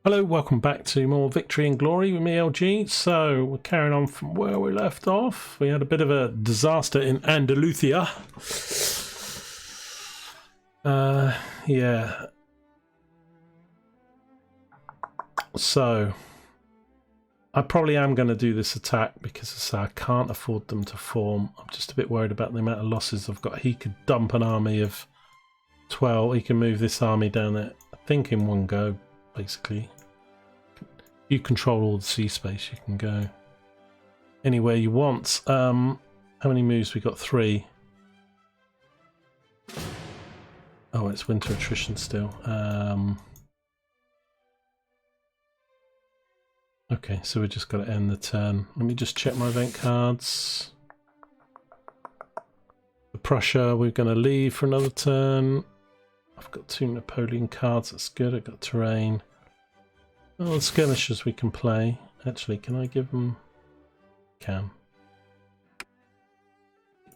Hello, welcome back to more Victory and Glory with me, LG. So we're carrying on from where we left off. We had a bit of a disaster in Andalusia. Yeah. So I probably am going to do this attack because I can't afford them to form. I'm just a bit worried about the amount of losses I've got. He could dump an army of 12. He can move this army down there, I think, in one go. Basically, you control all the sea space, you can go anywhere you want. How many moves? We got 3. Oh, it's winter attrition still. Okay, so we just got to end the turn. Let me just check my event cards. For Prussia, we're going to leave for another turn. I've got 2 Napoleon cards, that's good. I've got terrain. Oh, the skirmishers we can play. Actually, can I give them? Can.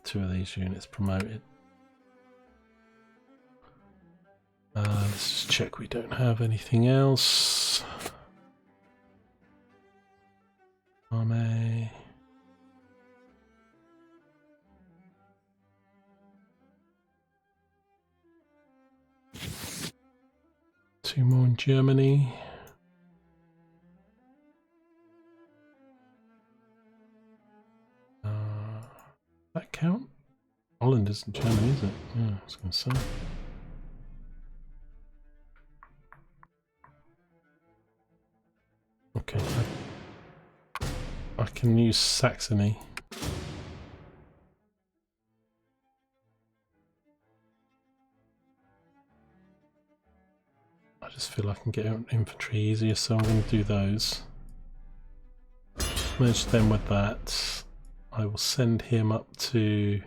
2 of these units promoted. Let's just check we don't have anything else. Army. Two more in Germany. That count? Holland isn't Germany, is it? Yeah, I was going to say. Okay, I can use Saxony. I just feel I can get infantry easier, so I'm going to do those. Merge them with that. I will send him up to...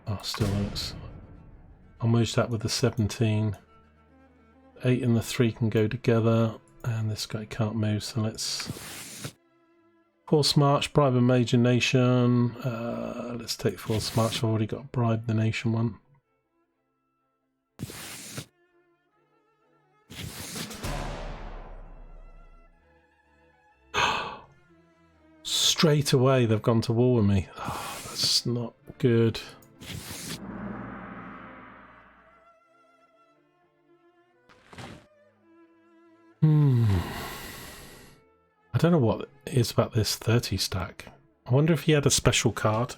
Oh, still works. I'll merge that with the 17. 8 and the 3 can go together, and this guy can't move, so let's... Force March, bribe a major nation. Let's take Force March. I've already got bribe the nation one. Straight away they've gone to war with me. Oh, that's not good. I don't know what it is about this 30 stack. I wonder if he had a special card.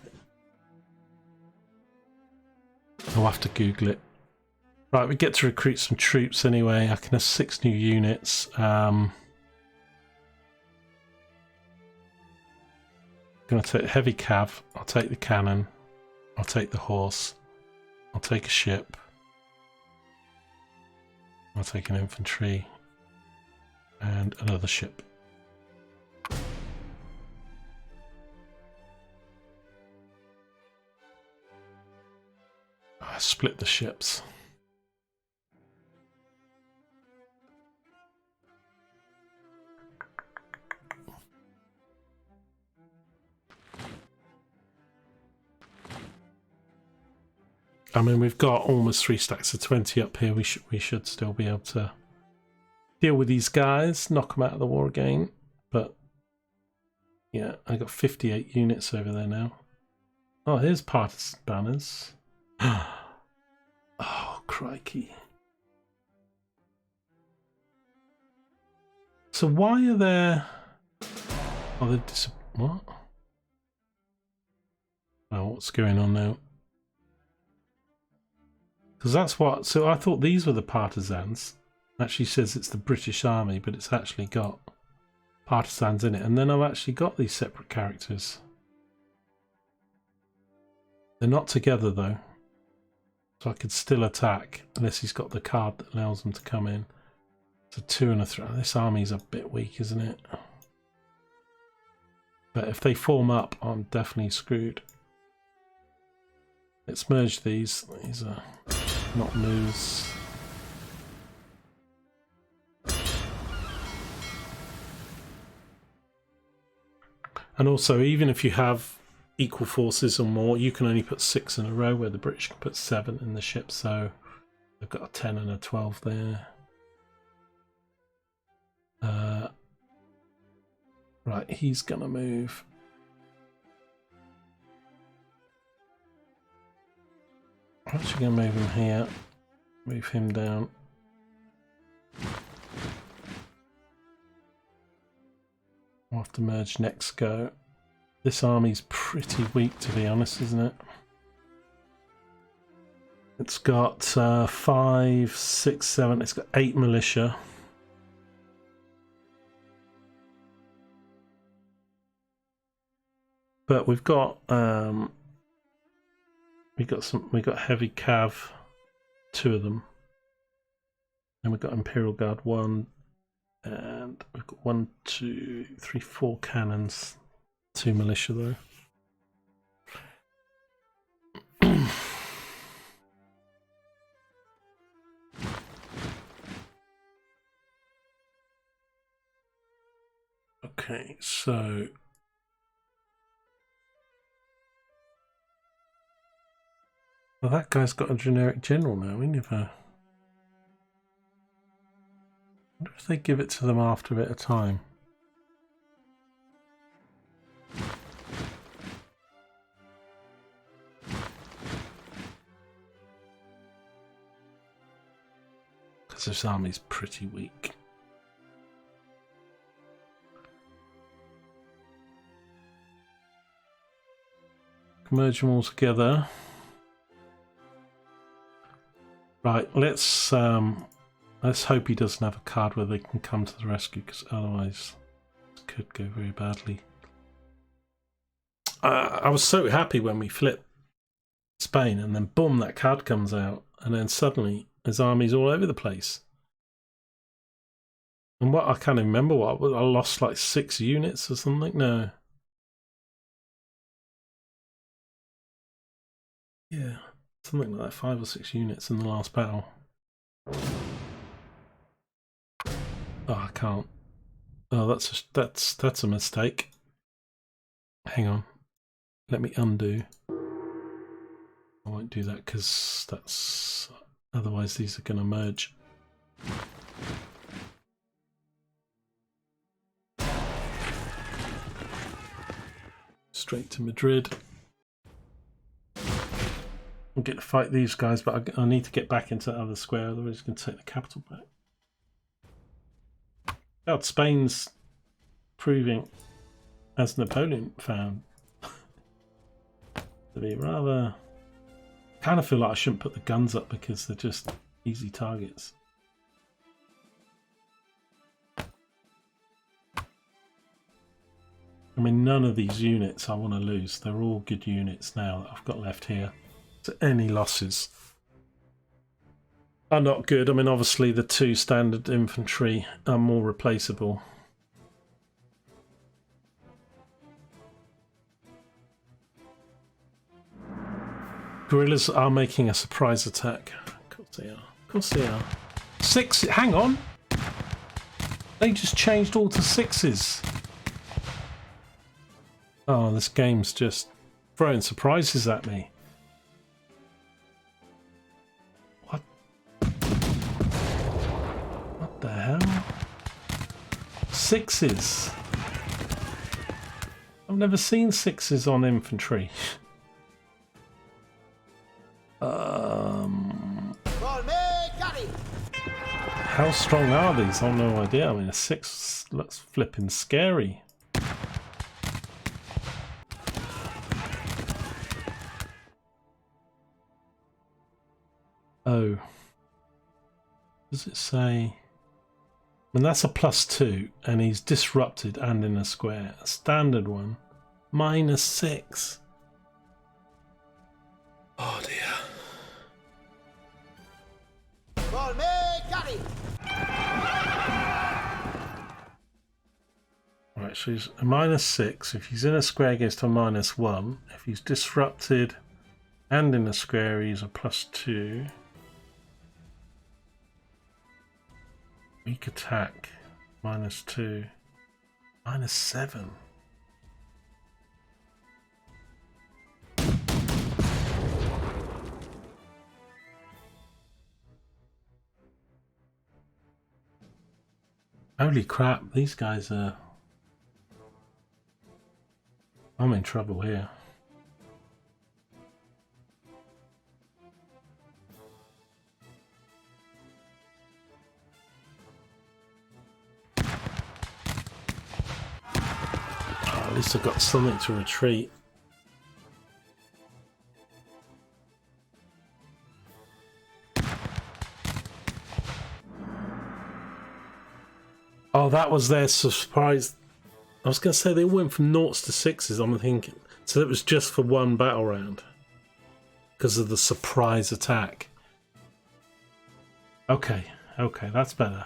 I'll have to Google it. Right, we get to recruit some troops anyway. I can have 6 new units. I'm going to take heavy cav. I'll take the cannon. I'll take the horse. I'll take a ship. I'll take an infantry. And another ship. I split the ships. I mean, we've got almost 3 stacks of 20 up here. We should still be able to deal with these guys, knock them out of the war again. But yeah, I got 58 units over there now. Oh, here's partisan banners. Oh, crikey. So why are there... Oh, they're what? Oh, what's going on now? Because that's what... So I thought these were the partisans. Actually says it's the British Army, but it's actually got partisans in it. And then I've actually got these separate characters. They're not together though. So I could still attack unless he's got the card that allows them to come in. It's a 2 and a 3. This army's a bit weak, isn't it? But if they form up, I'm definitely screwed. Let's merge these. These are not moves. And also, even if you have equal forces or more, you can only put 6 in a row, where the British can put 7 in the ship. So they've got a 10 and a 12 there. Right, he's gonna move. I'm actually gonna move him here. Move him down. We'll have to merge next go. This army's pretty weak, to be honest, isn't it? It's got 5, 6, 7. It's got 8 militia. But we've got we got heavy cav, 2 of them, and we've got Imperial Guard 1, and we've got 1, 2, 3, 4 cannons, 2 militia though. Okay, so well, that guy's got a generic general now. We never. I wonder if they give it to them after a bit of time. Because this army's pretty weak. Merge them all together. Right, let's hope he doesn't have a card where they can come to the rescue, because otherwise it could go very badly. I was so happy when we flipped Spain, and then boom, that card comes out, and then suddenly his army's all over the place. And what I can't even remember what I lost, like 6 units or something. No. Yeah, something like that, 5 or 6 units in the last battle. Oh, I can't. Oh, that's a mistake. Hang on. Let me undo. I won't do that because that's otherwise these are going to merge. Straight to Madrid. I'll get to fight these guys, but I need to get back into the other square, otherwise it's going to take the capital back. God, Spain's proving, as Napoleon found, to be rather... I kind of feel like I shouldn't put the guns up because they're just easy targets. I mean, none of these units I want to lose. They're all good units now that I've got left here. So any losses are not good. I mean, obviously the 2 standard infantry are more replaceable. Guerrillas are making a surprise attack. Of course they are. Of course they are. 6. Hang on. They just changed all to 6s. Oh, this game's just throwing surprises at me. What? What the hell? 6s. I've never seen 6s on infantry. How strong are these? I've no idea. I mean, a 6 looks flipping scary. Oh. Does it say? And that's a +2, and he's disrupted and in a square. A standard one, -6. Oh dear. Right, so he's a -6. If he's in a square, he goes to a -1. If he's disrupted and in a square, he's a +2. Weak attack, -2. -7. Holy crap, these guys are... I'm in trouble here. Oh, at least I've got something to retreat. Oh, that was their surprise. I was going to say they went from 0s to 6s, I'm thinking. So it was just for one battle round. Because of the surprise attack. Okay, that's better.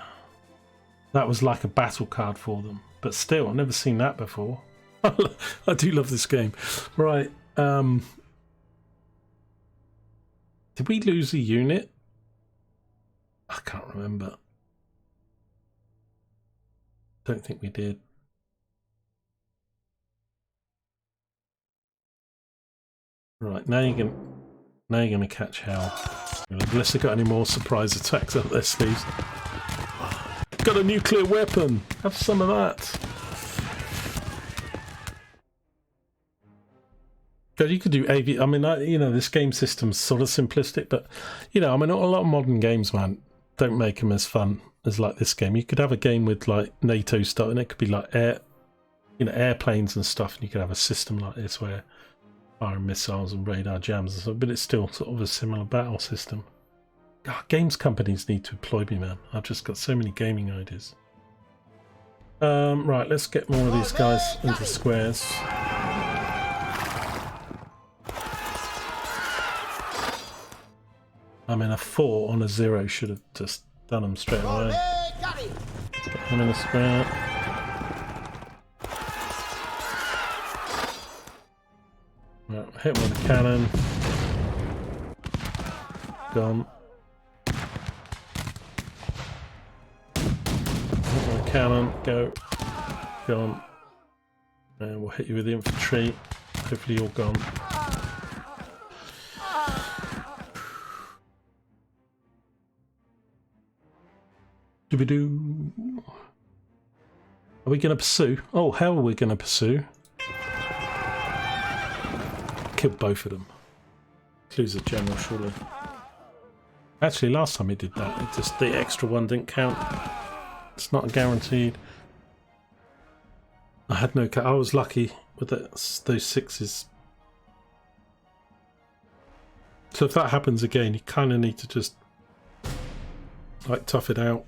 That was like a battle card for them. But still, I've never seen that before. I do love this game. Right. Did we lose a unit? I can't remember. Don't think we did. Right, now you're gonna catch hell. Unless they've got any more surprise attacks up their sleeves. Got a nuclear weapon! Have some of that. God, you could do AV. I mean, you know, this game system's sort of simplistic, but you know, I mean, a lot of modern games, man, don't make them as fun as like this game. You could have a game with like NATO stuff, and it could be like airplanes and stuff, and you could have a system like this where firing missiles and radar jams and stuff, but it's still sort of a similar battle system. God, games companies need to employ me, man. I've just got so many gaming ideas. Right, let's get more of these guys into squares. I mean, a 4 on a 0 should have just done them straight away. Let's get him in a square. Right, hit him with a cannon. Gone. Hit with a cannon. Go. Gone. And we'll hit you with the infantry. Hopefully you're gone. Do-be-doo. Are we going to pursue? Oh, how are we going to pursue? Kill both of them. Clues a general, surely. Actually, last time he did that, it just the extra one didn't count. It's not guaranteed. I had no. I was lucky with those 6s. So if that happens again, you kind of need to just like tough it out.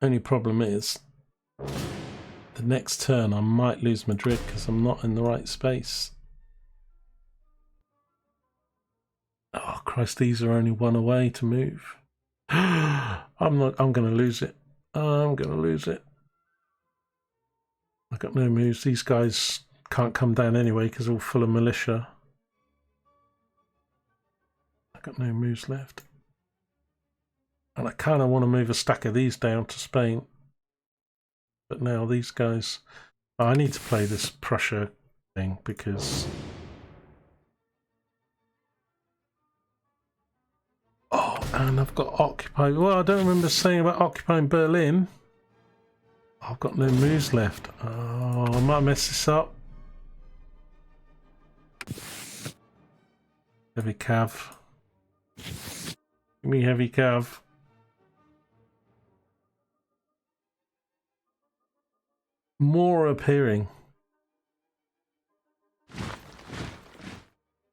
Only problem is the next turn I might lose Madrid because I'm not in the right space. Oh Christ, these are only one away to move. I'm gonna lose it. I'm gonna lose it. I've got no moves. These guys can't come down anyway because they're all full of militia. I've got no moves left. And I kind of want to move a stack of these down to Spain. But now these guys... I need to play this Prussia thing because... Oh, and I've got occupy... Well, I don't remember saying about occupying Berlin. I've got no moves left. Oh, I might mess this up. Heavy cav. Give me heavy cav. More appearing.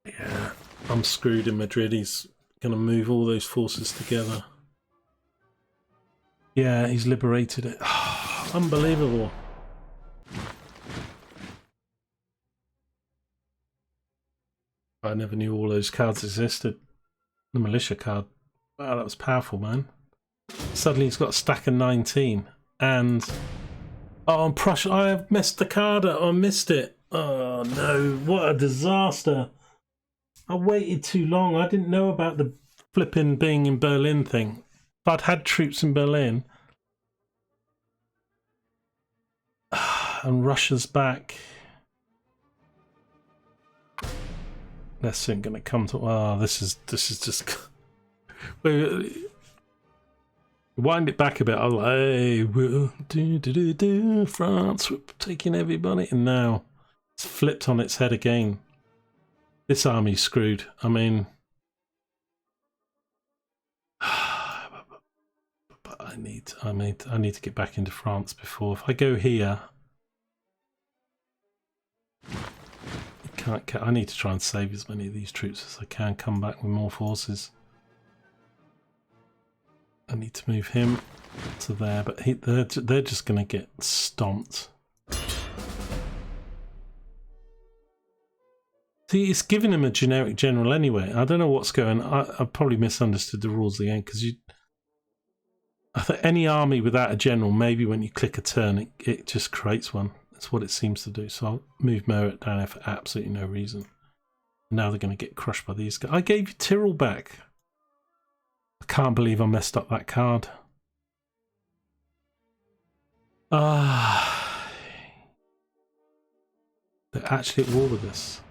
Yeah, I'm screwed in Madrid. He's going to move all those forces together. Yeah, he's liberated it. Unbelievable. I never knew all those cards existed. The militia card. Wow, that was powerful, man. Suddenly he's got a stack of 19. And... oh, I'm Prussia. I have messed the card up. I missed it. Oh, no. What a disaster. I waited too long. I didn't know about the flipping being in Berlin thing. If I'd had troops in Berlin... and Russia's back. This ain't gonna come to... oh, this is just... Wind it back a bit. I was like, hey, we'll France, we're taking everybody. And now it's flipped on its head again. This army's screwed. I mean, but I need to get back into France before. If I go here, I need to try and save as many of these troops as I can. Come back with more forces. I need to move him to there, but they're just going to get stomped. See, it's giving him a generic general anyway. I don't know what's going on. I probably misunderstood the rules again, because I think any army without a general, maybe when you click a turn, it just creates one. That's what it seems to do. So I'll move Merit down there for absolutely no reason. Now they're going to get crushed by these guys. I gave you Tyrol back. I can't believe I messed up that card. They're actually at war with us.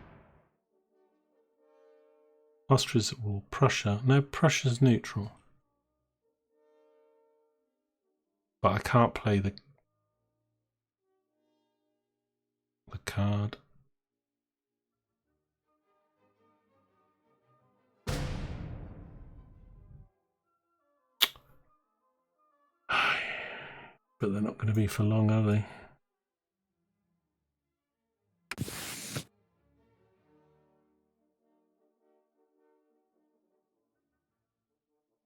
Austria's at war. Prussia. No, Prussia's neutral. But I can't play the card. But they're not going to be for long, are they?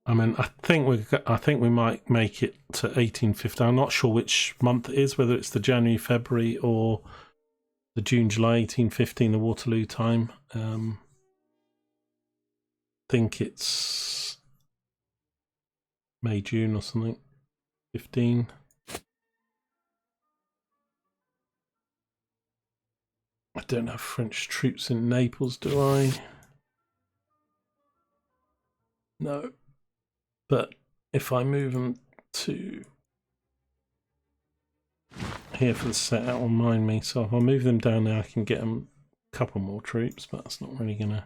I mean, I think we might make it to 1850. I'm not sure which month it is, whether it's the January, February, or the June, July 1815, the Waterloo time. I think it's May, June or something. 15. I don't have French troops in Naples, do I? No. But if I move them to here for the set, that will mind me. So if I move them down there, I can get them a couple more troops, but that's not really going to...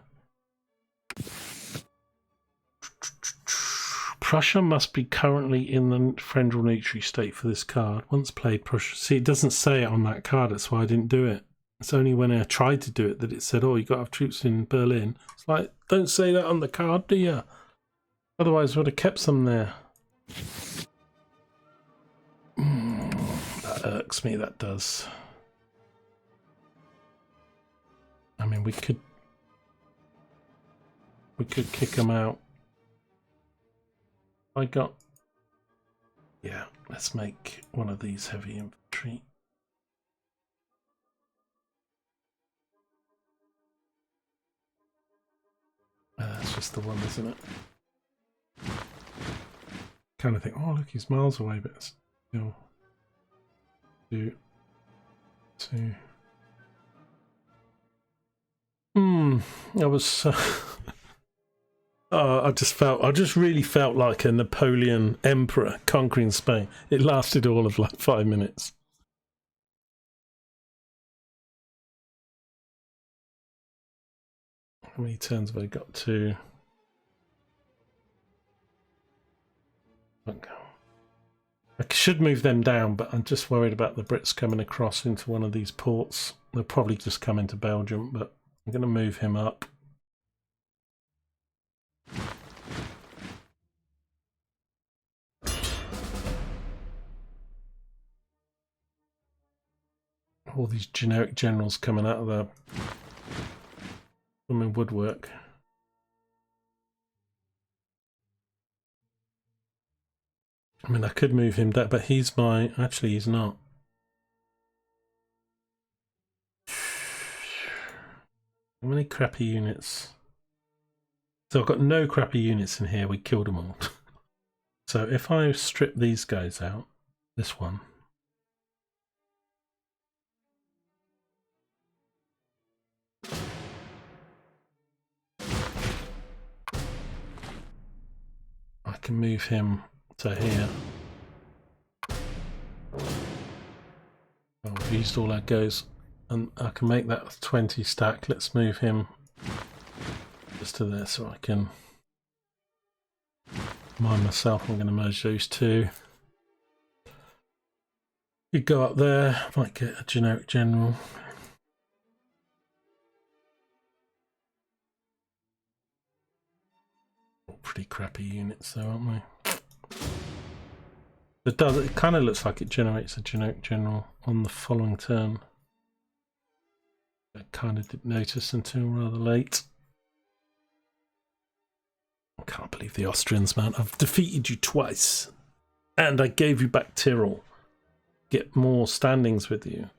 Prussia must be currently in the friendly neutral state for this card. Once played, Prussia... See, it doesn't say it on that card, that's why I didn't do it. It's only when I tried to do it that it said, oh, you got to have troops in Berlin. It's like, don't say that on the card, do you? Otherwise, I would have kept some there. That irks me, that does. I mean, we could kick them out. Yeah, let's make one of these heavy infantry. That's just the one, isn't it? Kind of think, oh look, he's miles away, but still. 2, 2. I was. I just really felt like a Napoleon emperor conquering Spain. It lasted all of like 5 minutes. How many turns have I got to? Okay. I should move them down, but I'm just worried about the Brits coming across into one of these ports. They'll probably just come into Belgium, but I'm going to move him up. All these generic generals coming out of the woodwork. I mean, I could move him down, but he's my... Actually, he's not. How many crappy units? So I've got no crappy units in here. We killed them all. So if I strip these guys out, this one. I can move him to here. Oh, we've used all our goes, and I can make that 20 stack. Let's move him just to there so I can Mind myself, I'm going to merge those two. You go up there, might get a generic general. Pretty crappy units though, aren't they? It kind of looks like it generates a generic general on the following turn. I kind of didn't notice until rather late. I can't believe the Austrians, man. I've defeated you twice. And I gave you back Tyrol. Get more standings with you.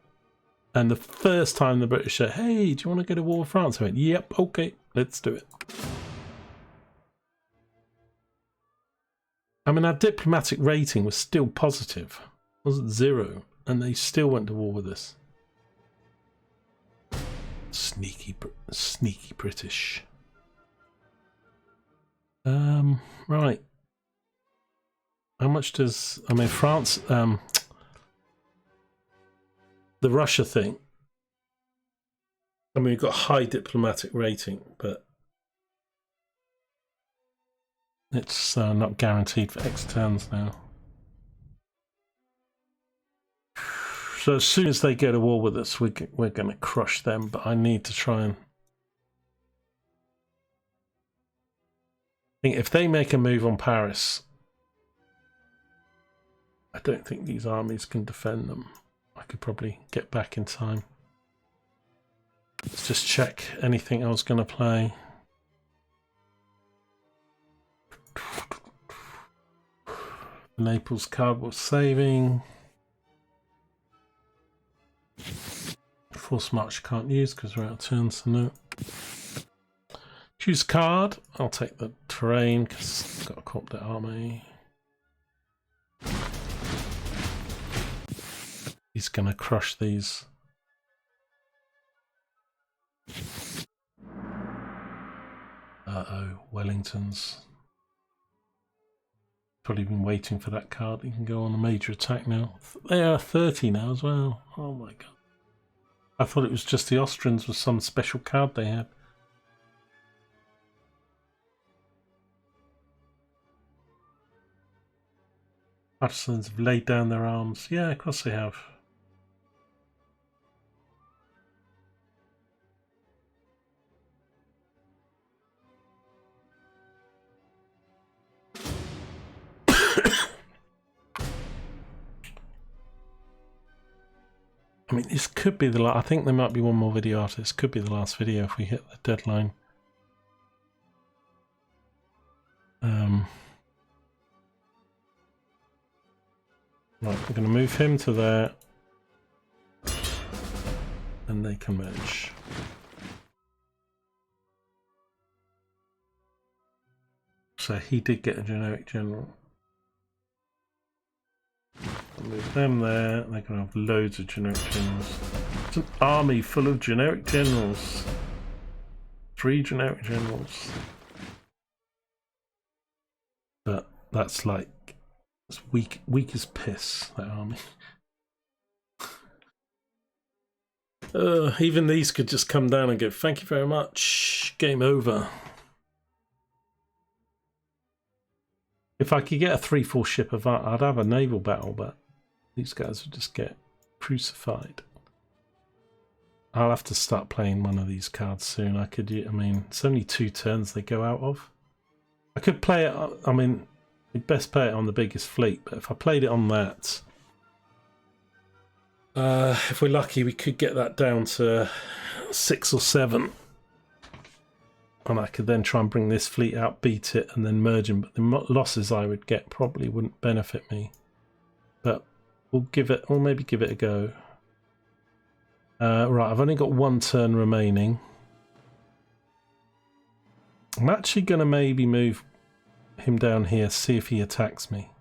And the first time the British said, hey, do you want to go to war with France? I went, yep, okay, let's do it. I mean, our diplomatic rating was still positive. It wasn't 0. And they still went to war with us. Sneaky British. Right. How much does... I mean, France... the Russia thing. I mean, we've got high diplomatic rating, but it's not guaranteed for X turns now. So as soon as they go to war with us, we're going to crush them, but I need to try and... I think if they make a move on Paris, I don't think these armies can defend them. I could probably get back in time. Let's just check anything I was going to play. The Naples card was saving. Force March can't use because we're out of turn, so no. Choose card. I'll take the terrain because I've got a corporate army. He's going to crush these. Uh-oh, Wellingtons. Probably been waiting for that card. He can go on a major attack now. They are 30 now as well. Oh my god. I thought it was just the Austrians with some special card they had. Partisans have laid down their arms. Yeah, of course they have. I mean, this could be the last. I think there might be one more video after this. Could be the last video if we hit the deadline. Right, we're going to move him to there. And they can merge. So he did get a generic general. Move them there. They're going to have loads of generic generals. It's an army full of generic generals. 3 generic generals. But that's like, it's weak as piss, that army. Even these could just come down and go, thank you very much, game over. If I could get a 3-4 ship of that, I'd have a naval battle, but these guys would just get crucified. I'll have to start playing one of these cards soon. I mean, it's only 2 turns they go out of. I could play it, I mean, you'd best play it on the biggest fleet, but if I played it on that, if we're lucky, we could get that down to 6 or 7. And I could then try and bring this fleet out, beat it, and then merge them. But the losses I would get probably wouldn't benefit me. But we'll maybe give it a go. Right, I've only got 1 turn remaining. I'm actually going to maybe move him down here, see if he attacks me.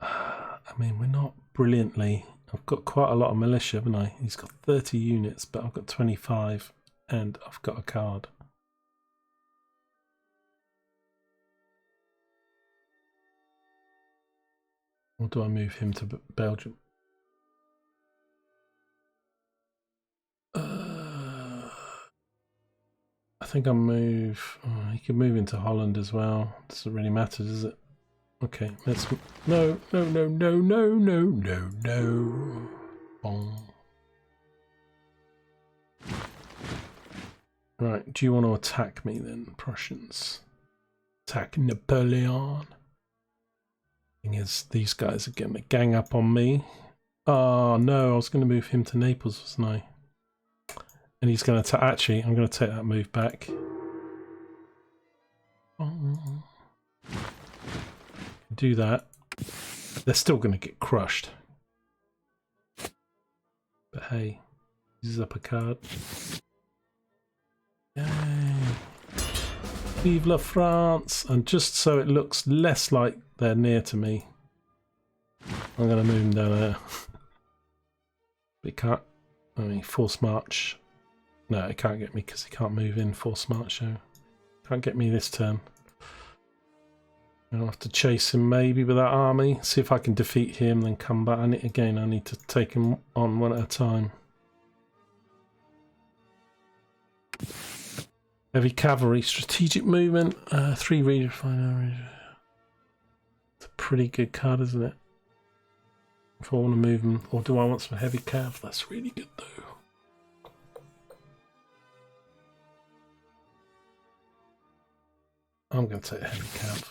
I mean, we're not brilliantly... I've got quite a lot of militia, haven't I? He's got 30 units, but I've got 25. And I've got a card. Or do I move him to Belgium? I think I'll move. Oh, he can move into Holland as well. Doesn't really matter, does it? Okay, let's. No, no, no, no, no, no, no, no. Bong. Right, do you want to attack me then, Prussians? Attack Napoleon. Thing is, these guys are going to gang up on me. Oh no, I was going to move him to Naples, wasn't I? And he's going to actually, I'm going to take that move back. Do that. They're still going to get crushed. But hey, uses up a card. Yay! Vive la France! And just so it looks less like they're near to me, I'm going to move them down there. But it can't. I mean, force march. No, it can't get me because he can't move in force march. So can't get me this turn. I'll have to chase him maybe with that army. See if I can defeat him, then come back. I need to take him on one at a time. Heavy cavalry, strategic movement, 3 redefine. It's a pretty good card, isn't it? If I want to move them, or do I want some heavy cav? That's really good though. I'm going to take heavy cav.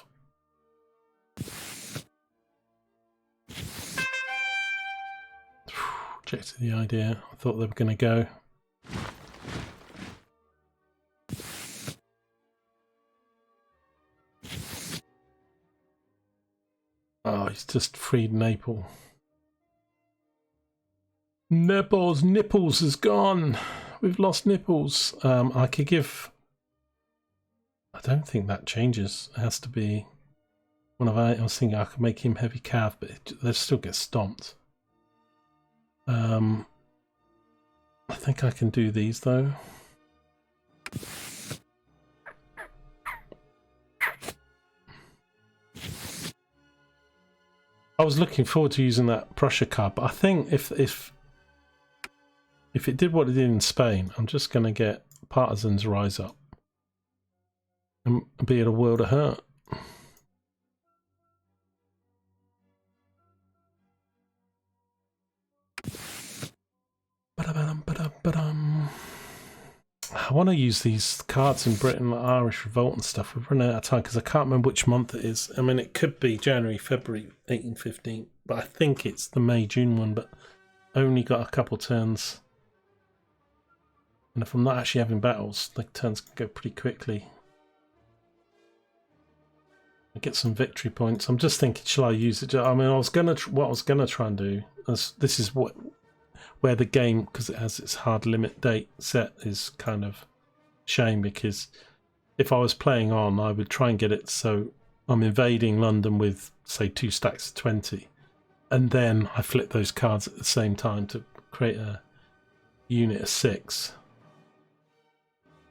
Rejected the idea. I thought they were going to go. Oh, he's just freed Naples. Nipples is gone. We've lost Nipples. I could give. I don't think that changes. It has to be one of our. I was thinking I could make him heavy cav, but they still get stomped. I think I can do these though. I was looking forward to using that Prussia card, but I think if it did what it did in Spain, I'm just going to get Partisans rise up and be at a world of hurt. I want to use these cards in Britain, like Irish Revolt and stuff. We've run out of time because I can't remember which month it is. I mean, it could be January, February 1815, but I think it's the May, June one, but only got a couple turns. And if I'm not actually having battles, the turns can go pretty quickly. I get some victory points. I'm just thinking, shall I use it? I mean, what I was gonna try and do. This is where the game, because it has its hard limit date set, is kind of shame, because if I was playing on, I would try and get it so I'm invading London with, say, 2 stacks of 20, and then I flip those cards at the same time to create a unit of 6.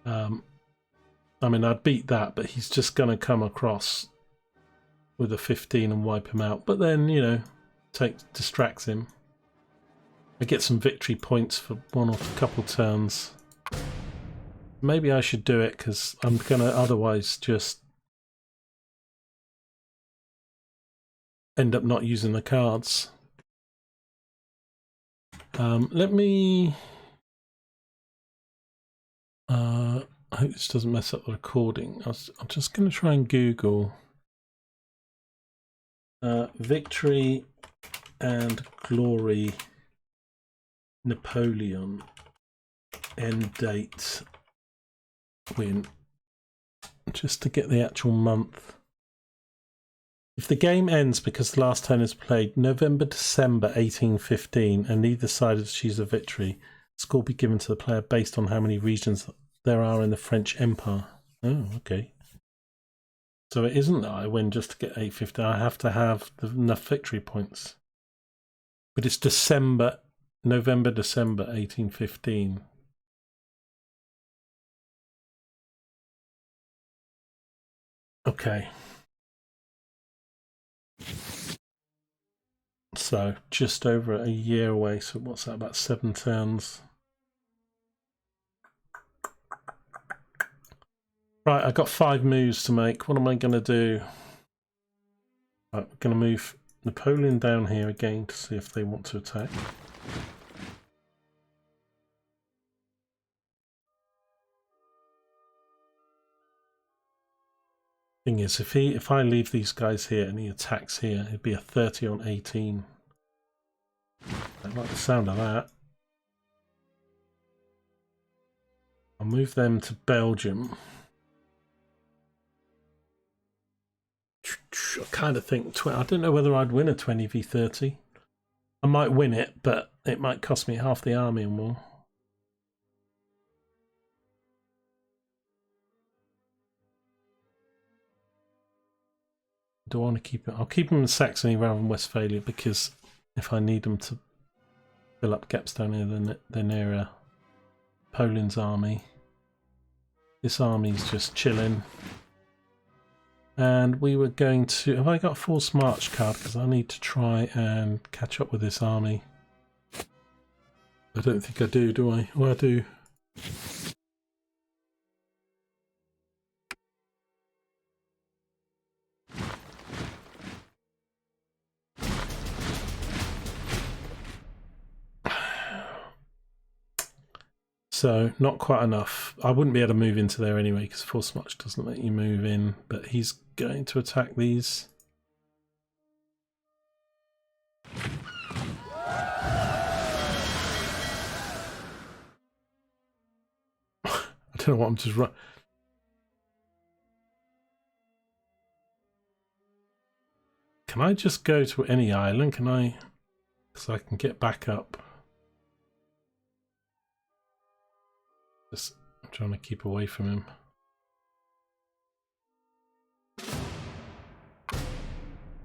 I mean, I'd beat that, but he's just going to come across with a 15 and wipe him out. But then, you know, distracts him. I get some victory points for one or a couple turns. Maybe I should do it, because I'm going to otherwise just end up not using the cards. Let me... I hope this doesn't mess up the recording. I'm just going to try and Google victory and glory Napoleon end date win, just to get the actual month. If the game ends because the last turn is played November-December 1815 and neither side achieves a victory, score be given to the player based on how many regions there are in the French Empire. Oh, okay. So it isn't that I win just to get 850. I have to have enough victory points. But it's November-December 1815. Okay. So just over a year away. So what's that, about 7 turns? Right, I've got 5 moves to make. What am I going to do? Right, we're going to move Napoleon down here again to see if they want to attack. Thing is, if I leave these guys here and he attacks here, it'd be a 30 on 18. I like the sound of that. I'll move them to Belgium. I kind of think I don't know whether I'd win a 20v30. I might win it, but it might cost me half the army or more. Do I want to keep it? I'll keep them in Saxony rather than Westphalia, because if I need them to fill up gaps down here, then they're nearer Poland's army. This army's just chilling. And we were going to... Have I got a forced march card? Because I need to try and catch up with this army. I don't think I do I? Oh, I do. So, not quite enough. I wouldn't be able to move into there anyway, because force march doesn't let you move in. But he's going to attack these. I don't know what I'm just... Can I just go to any island? Can I... Because I can get back up. Just I'm trying to keep away from him.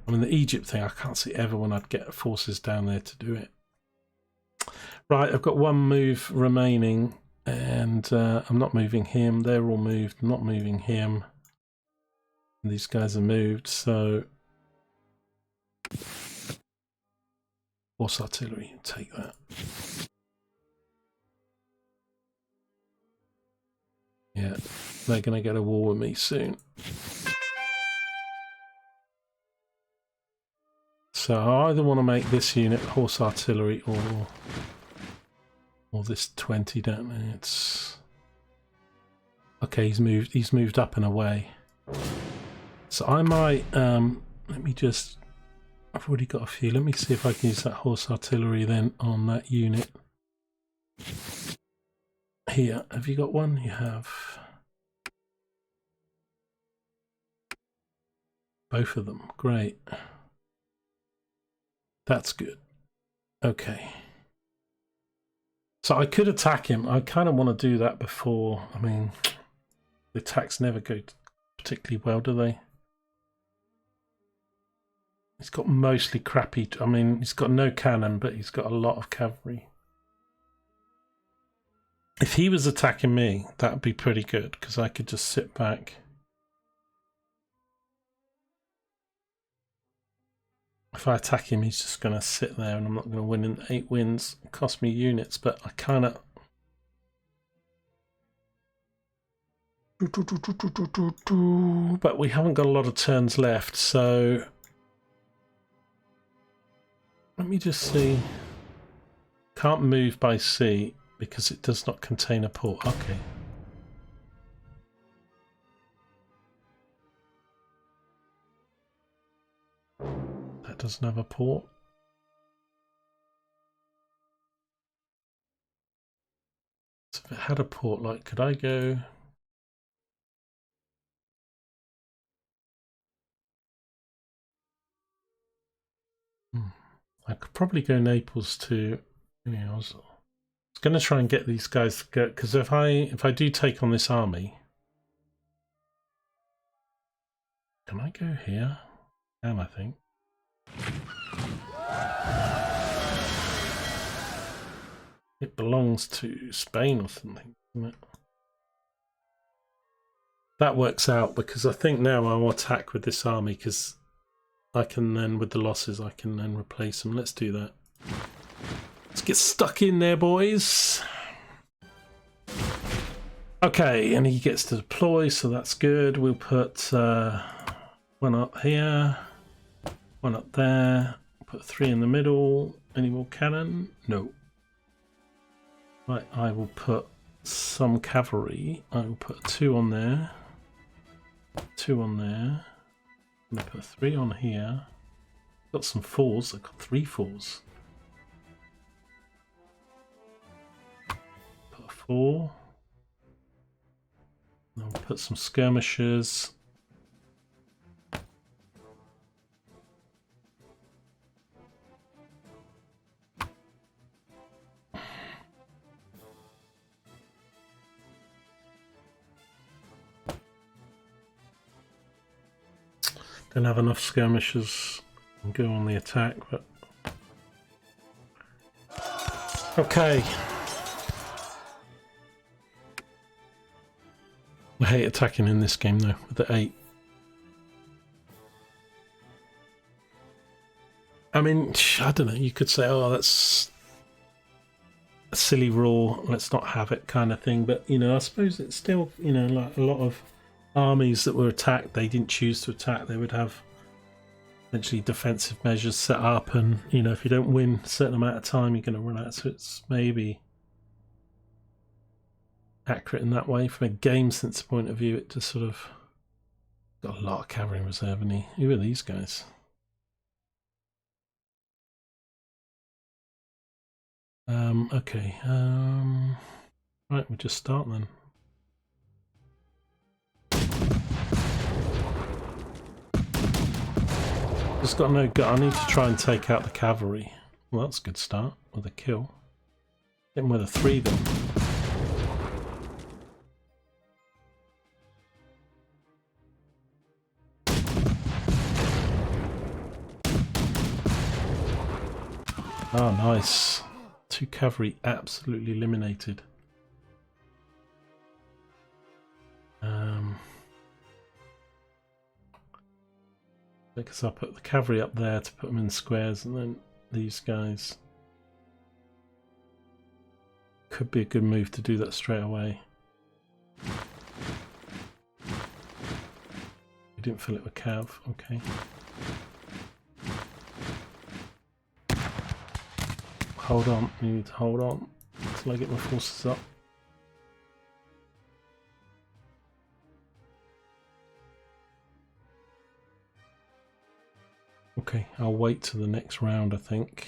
I mean, the Egypt thing, I can't see ever when I'd get forces down there to do it. Right, I've got 1 move remaining, and I'm not moving him. They're all moved. I'm not moving him. And these guys are moved, so... Horse artillery, take that. Yeah, they're going to get a war with me soon. So I either want to make this unit horse artillery or this 20 down there. It's okay. He's moved up and away. So I might let me just. I've already got a few. Let me see if I can use that horse artillery then on that unit. Here, have you got one? You have. Both of them. Great. That's good. Okay. So I could attack him. I kind of want to do that before. I mean, the attacks never go particularly well, do they? He's got mostly crappy... I mean, he's got no cannon, but he's got a lot of cavalry. If he was attacking me, that would be pretty good, because I could just sit back. If I attack him, he's just going to sit there, and I'm not going to win in 8 wins. It cost me units, but I kind of... But we haven't got a lot of turns left, so... Let me just see. Can't move by sea because it does not contain a port. Okay. That doesn't have a port. So if it had a port, like, could I go... I could probably go Naples to... You know, I was going to try and get these guys to go... Because if I do take on this army... Can I go here? Can I think? It belongs to Spain or something, doesn't it? That works out because I think now I'll attack with this army because I can then, with the losses, I can then replace them. Let's do that. Let's get stuck in there, boys. Okay, and he gets to deploy, so that's good. We'll put one up here, one up there, put 3 in the middle. Any more cannon? No. Right, I will put some cavalry. I will put 2 on there, 2 on there. I'm going to put 3 on here. Got some 4s. I've got 3 4s. Put a 4. I'll put some skirmishers. Don't have enough skirmishers and go on the attack, but okay. I hate attacking in this game though, with the 8. I mean, I don't know, you could say, oh, that's a silly rule, let's not have it kind of thing, but, you know, I suppose it's still, you know, like a lot of armies that were attacked, they didn't choose to attack, they would have essentially defensive measures set up, and, you know, if you don't win a certain amount of time, you're going to run out, so it's maybe accurate in that way. From a game sense point of view, it just sort of got a lot of cavalry in reserve. And who are these guys? Okay. Right, we'll just start then. Just got no gut. I need to try and take out the cavalry. Well, that's a good start with a kill. Hit him with a 3 then. Oh, nice. 2 cavalry absolutely eliminated. Because I put the cavalry up there to put them in squares, and then these guys. Could be a good move to do that straight away. We didn't fill it with cav, okay. Hold on, you need to hold on until I get my forces up. Okay, I'll wait till the next round, I think.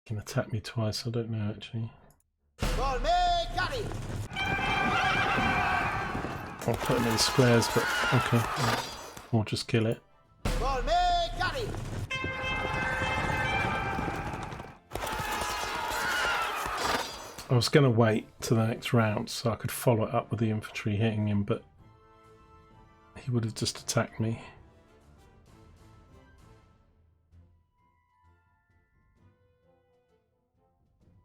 He can attack me twice, I don't know actually. I'll put him in squares, but okay, or just kill it. I was going to wait to the next round so I could follow it up with the infantry hitting him, but he would have just attacked me.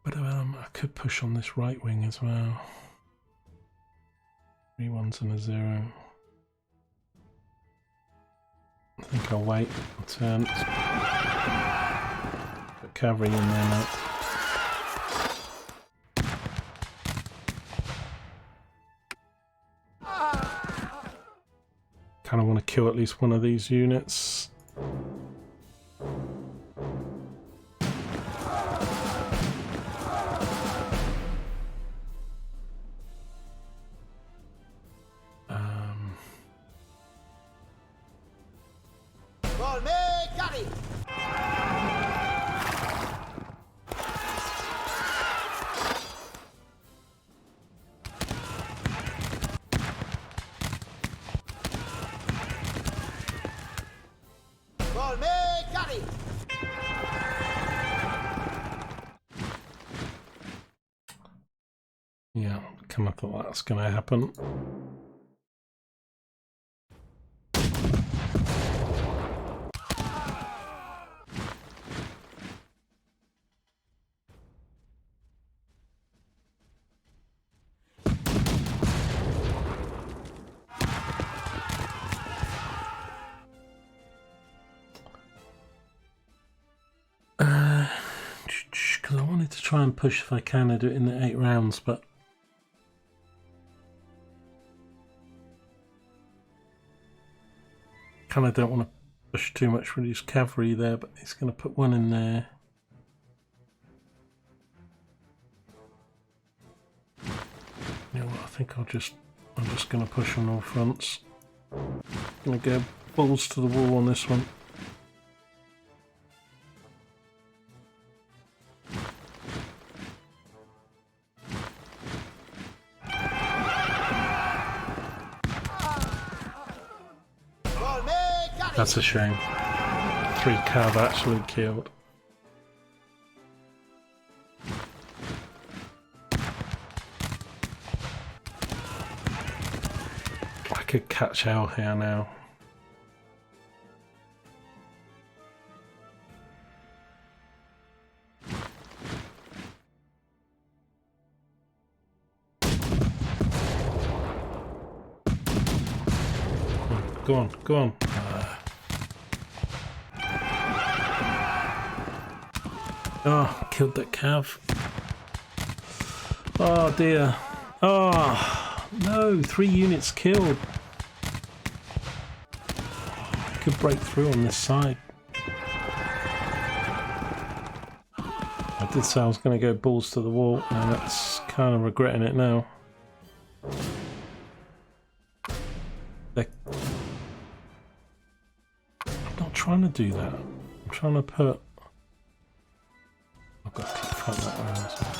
But I could push on this right wing as well. 3 1s and a 0. I think I'll wait. I'll turn. Put cavalry in there now. Kind of want to kill at least one of these units. Yeah, kind of thought that's going to happen. Because I wanted to try and push if I can. I do it in the 8 rounds, but kind of don't want to push too much reduced cavalry there, but he's going to put one in there. You know what, I think I'm just going to push on all fronts. I'm going to go balls to the wall on this one. That's a shame. 3 cav actually killed. I could catch hell here now. Go on, go on. Oh, killed that cav. Oh dear. Oh, no, 3 units killed. Could break through on this side. I did say I was going to go balls to the wall, and that's kind of regretting it now. I'm not trying to do that. I'm trying to put... I've got to keep front that way as well.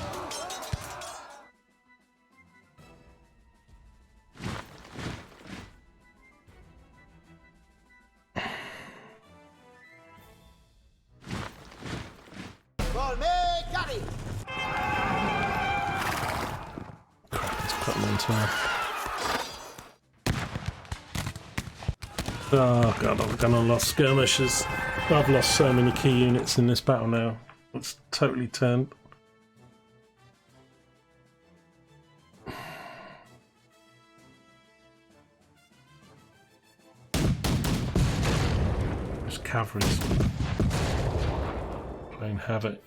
Crap, it's put them into her. Oh god, I'm gonna lost skirmishers. I've lost so many key units in this battle now. It's totally turned. This cavalry's playing havoc.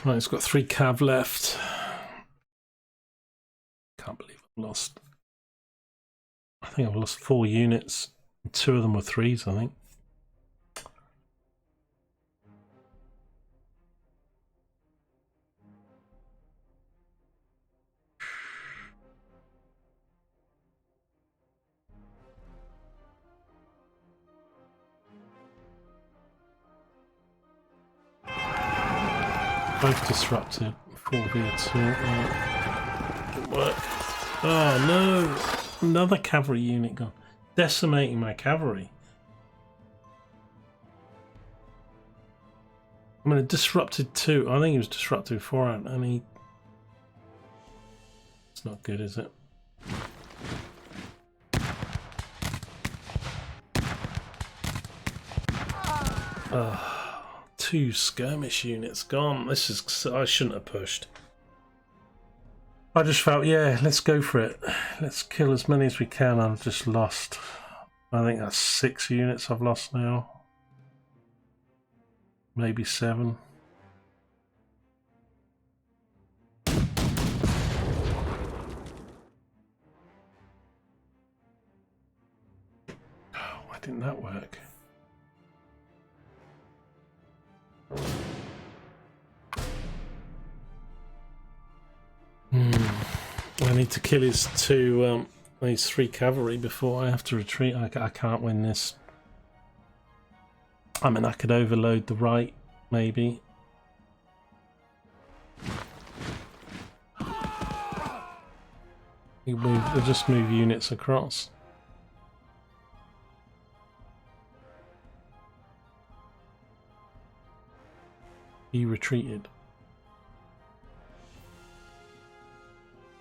Right, it's got 3 cav left. Can't believe I've lost. I think I've lost 4 units. 2 of them were 3s, I think. Both disrupted. 4v2. Didn't work. Oh no! Another cavalry unit gone. Decimating my cavalry. I mean, it disrupted 2. I think he was disrupted 4 out, and he... It's not good, is it? Ugh. 2 skirmish units gone. This is... I shouldn't have pushed. I just felt, yeah, let's go for it. Let's kill as many as we can. I've just lost. I think that's 6 units I've lost now. Maybe 7. Oh, why didn't that work? I need to kill his 2, these 3 cavalry before I have to retreat. I can't win this. I mean, I could overload the right, maybe. We'll just move units across. He retreated.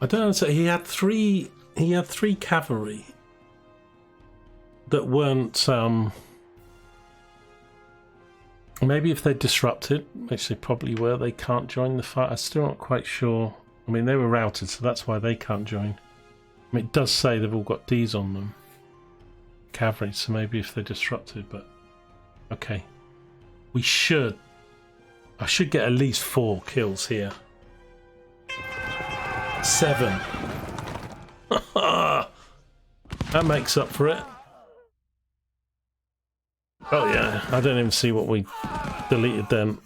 I don't know. So he had three cavalry that weren't. Maybe if they disrupted, which they probably were, they can't join the fight. I'm still not quite sure. I mean, they were routed, so that's why they can't join. I mean, it does say they've all got Ds on them, cavalry. So maybe if they're disrupted, but okay. I should get at least 4 kills here. 7. That makes up for it. Oh yeah, I don't even see what we deleted then.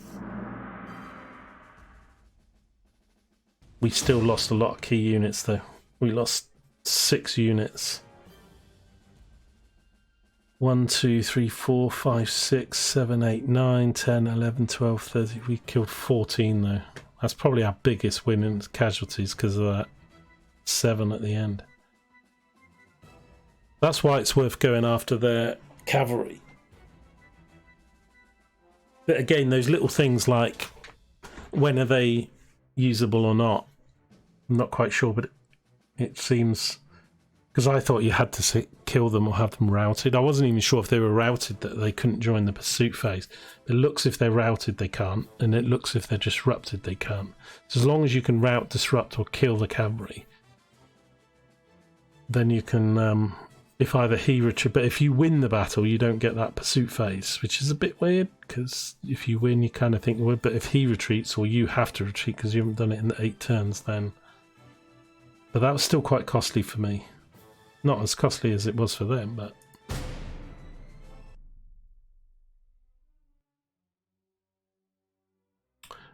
We still lost a lot of key units though. We lost 6 units. 1, 2, 3, 4, 5, 6, 7, 8, 9, 10, 11, 12, 13. We killed 14 though. That's probably our biggest win in casualties because of that 7 at the end. That's why it's worth going after their cavalry. But again, those little things like when are they usable or not, I'm not quite sure, but it seems, because I thought you had to kill them or have them routed. I wasn't even sure if they were routed that they couldn't join the pursuit phase. It looks if they're routed they can't, and it looks if they're disrupted they can't. So as long as you can rout, disrupt or kill the cavalry, then you can, if either he retreat, but if you win the battle you don't get that pursuit phase, which is a bit weird, because if you win you kind of think, well, but if he retreats or you have to retreat because you haven't done it in the 8 turns, then... But that was still quite costly for me. Not as costly as it was for them, but...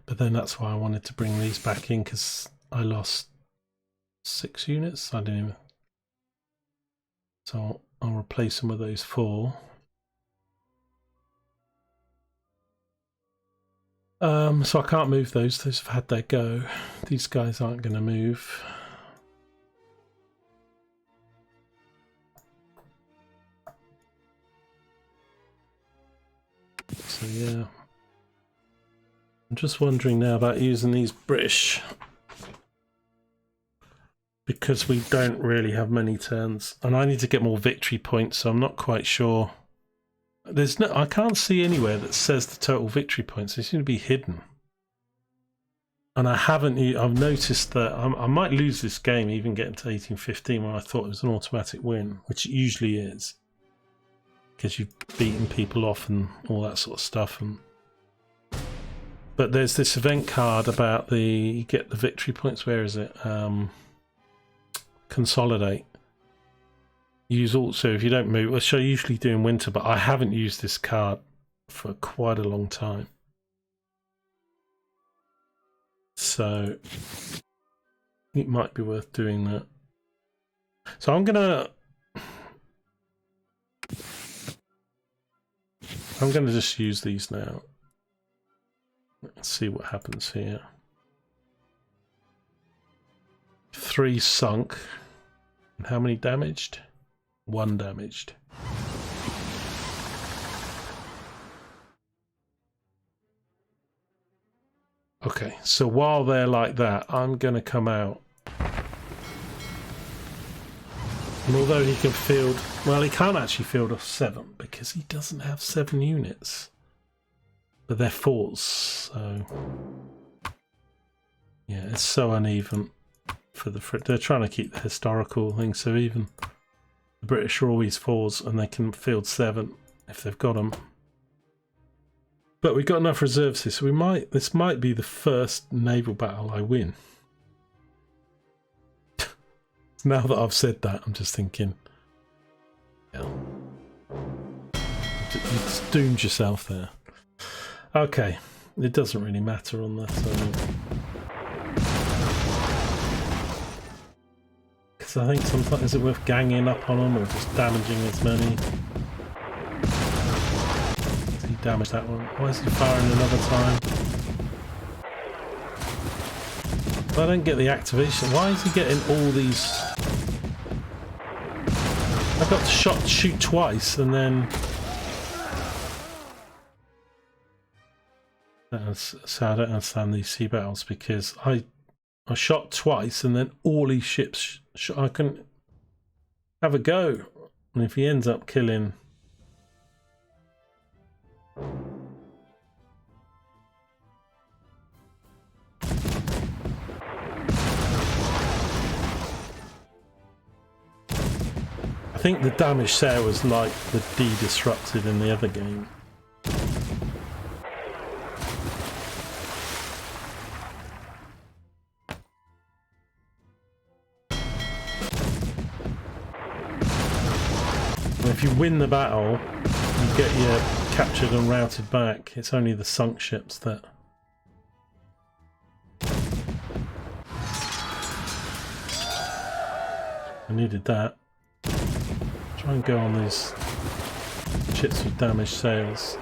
But then that's why I wanted to bring these back in, because I lost 6 units. I didn't even... So I'll replace them with those 4. So I can't move those. Those have had their go. These guys aren't going to move. So yeah. I'm just wondering now about using these British, because we don't really have many turns, and I need to get more victory points, so I'm not quite sure. There's no, I can't see anywhere that says the total victory points. They seem to be hidden, and I haven't. I've noticed that I might lose this game, even getting to 1815 when I thought it was an automatic win, which it usually is, because you've beaten people off and all that sort of stuff. And but there's this event card about you get the victory points. Where is it? Consolidate. Use also if you don't move, which I usually do in winter, but I haven't used this card for quite a long time. So it might be worth doing that. So I'm gonna just use these now. Let's see what happens here. 3 sunk. And how many damaged? 1 damaged. Okay, so while they're like that, I'm going to come out. And although he can field... Well, he can't actually field off 7 because he doesn't have 7 units. But they're 4s, so... Yeah, it's so uneven. They're trying to keep the historical thing, so even the British are always 4s and they can field 7 if they've got them. But we've got enough reserves here, so this might be the first naval battle I win. Now that I've said that, I'm just thinking, yeah, you just doomed yourself there. Okay, it doesn't really matter on that. Because I think sometimes, is it worth ganging up on them or just damaging as many? He damaged that one. Why is he firing another time? I don't get the activation. Why is he getting all these? I got to shoot twice and then... So I don't understand these sea battles, because I shot twice and then all his ships I couldn't have a go. And if he ends up killing... I think the damage there was like the D-disrupted in the other game. If you win the battle, you get your captured and routed back. It's only the sunk ships that... I needed that. Try and go on these ships with damaged sails.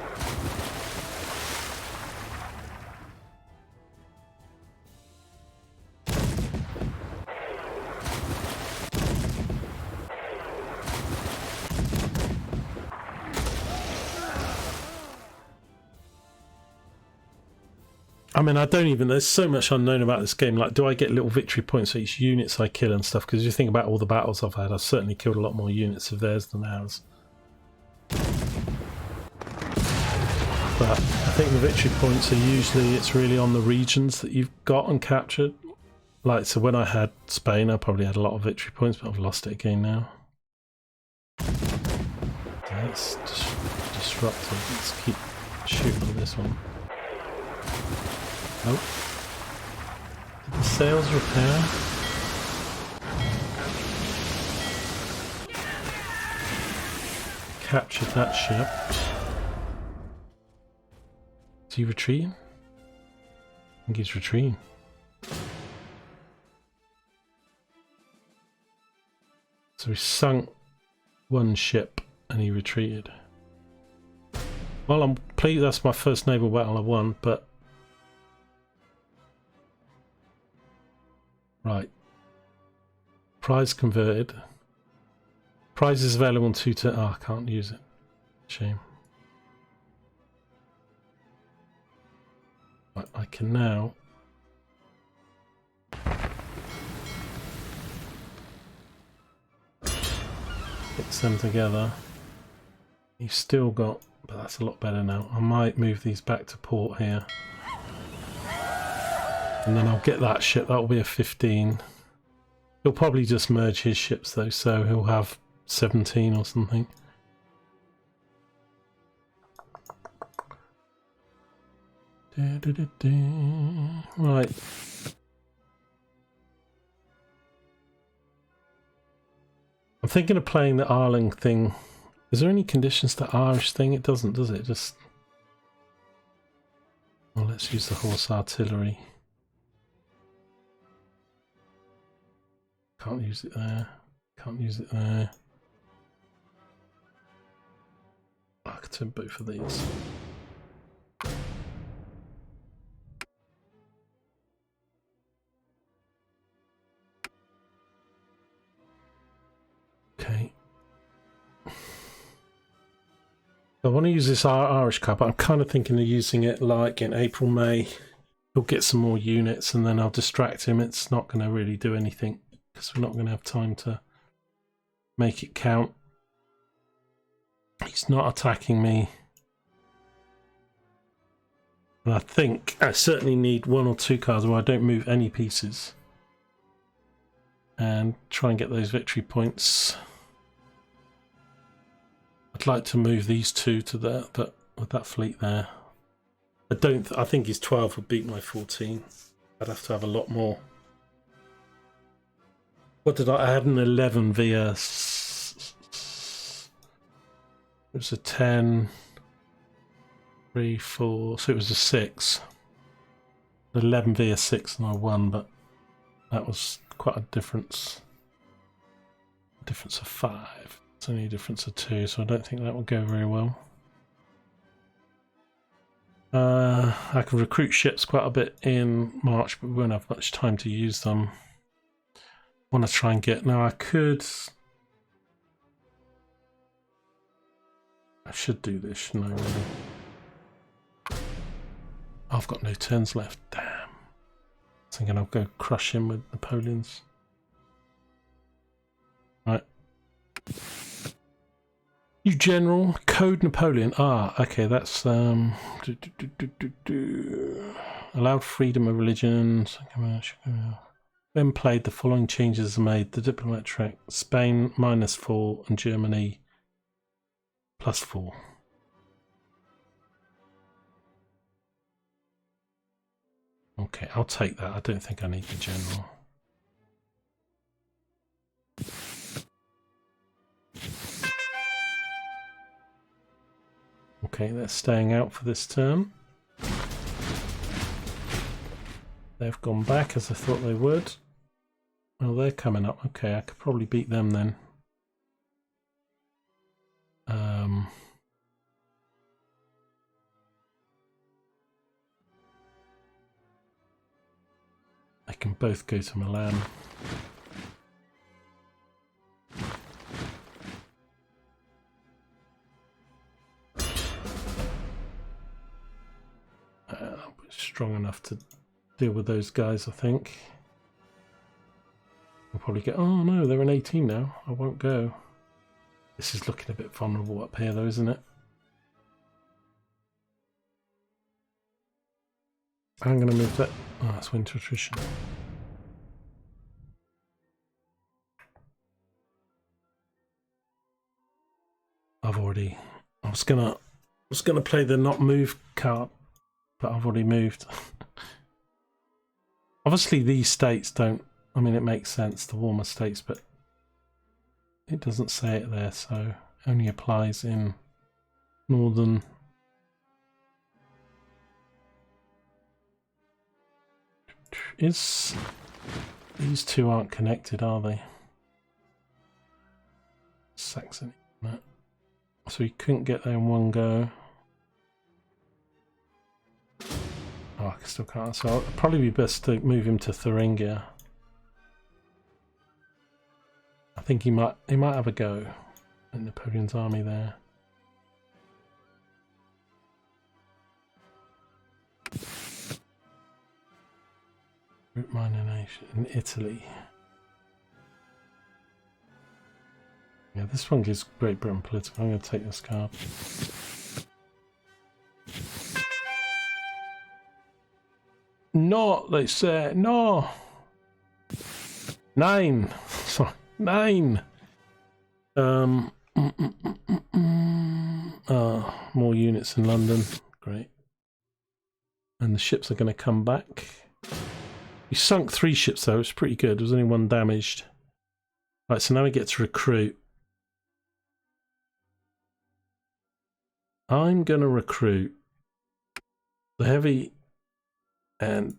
I mean, I don't even... There's so much unknown about this game. Like, do I get little victory points for each units I kill and stuff? Because if you think about all the battles I've had, I've certainly killed a lot more units of theirs than ours. But I think the victory points are usually... It's really on the regions that you've got and captured. Like, so when I had Spain, I probably had a lot of victory points, but I've lost it again now. That's disruptive. Let's keep shooting on this one. Nope. Did the sails repair? Captured that ship. Is he retreating? I think he's retreating. So he sunk one ship and he retreated. Well, I'm pleased that's my first naval battle I won, but... Right. Prize converted. Prize is available in 2 turns. Oh, I can't use it. Shame. Right, I can now... Mix them together. You've still got... But that's a lot better now. I might move these back to port here. And then I'll get that ship. That'll be a 15. He'll probably just merge his ships though, so he'll have 17 or something. Right. I'm thinking of playing the Ireland thing. Is there any conditions to Irish thing? It doesn't, does it? Just... Well, let's use the horse artillery. Can't use it there. Can't use it there. I could turn both of these. Okay. I want to use this Irish card, but I'm kind of thinking of using it like in April, May. He'll get some more units and then I'll distract him. It's not going to really do anything because we're not going to have time to make it count. He's not attacking me. And I think I certainly need 1 or 2 cards where I don't move any pieces. And try and get those victory points. I'd like to move these 2 to there, but with that fleet there. I think his 12 would beat my 14. I'd have to have a lot more. What did I had an 11 via... It was a 10, 3, 4, so it was a 6. 11 via 6 and I won, but that was quite a difference. A difference of 5. It's only a difference of 2, so I don't think that will go very well. I can recruit ships quite a bit in March, but we won't have much time to use them. I want to try and get... Now I could... I should do this, shouldn't I, really? I've got no turns left. Damn. It's thinking I'll go crush him with Napoleons. Right. You general, code Napoleon. Ah, okay, that's allowed freedom of religion. When played, the following changes are made. The diplomat track: Spain -4 and Germany +4. Okay, I'll take that. I don't think I need the general. Okay, they're staying out for this turn. They've gone back as I thought they would. Well, they're coming up. Okay, I could probably beat them then. They can both go to Milan. Strong enough to deal with those guys, I think. We'll probably get... Oh no, they're an 18 now. I won't go. This is looking a bit vulnerable up here though, isn't it? I'm going to move that... Oh, that's winter attrition. I've already... I was gonna play the not move card, but I've already moved. Obviously these states don't... I mean, it makes sense, the warmer states, but it doesn't say it there, so it only applies in northern... These two aren't connected, are they? Saxony. No. So you couldn't get there in one go. Oh, I still can't. So it'll probably be best to move him to Thuringia. I think he might have a go at Napoleon's army there. Root minor nation in Italy. Yeah, this one gives Great Britain political. I'm going to take this card. No, they say no. 9. Sorry, 9. More units in London. Great. And the ships are going to come back. We sunk 3 ships though, it's pretty good. There's only 1 damaged. Right, so now we get to recruit. I'm going to recruit the heavy and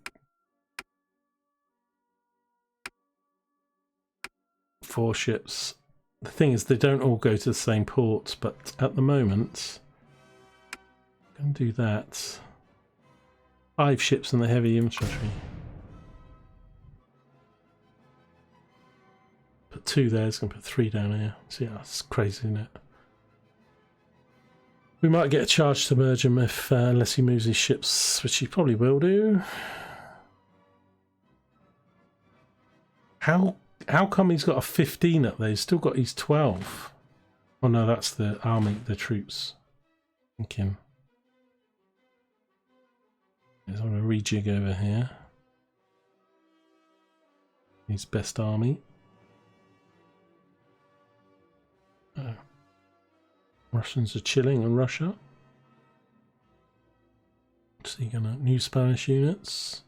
4 ships. The thing is, they don't all go to the same ports, but at the moment, I'm going to do that. 5 ships and the heavy infantry. Put 2 there, it's going to put 3 down here. So yeah, it's crazy, isn't it? We might get a charge to merge him if, unless he moves his ships, which he probably will do. How come he's got a 15 up there? He's still got his 12. Oh no, that's the army, the troops. Thinking. I'm going to rejig over here. His best army. Oh. Russians are chilling on Russia. So you're gonna new Spanish units.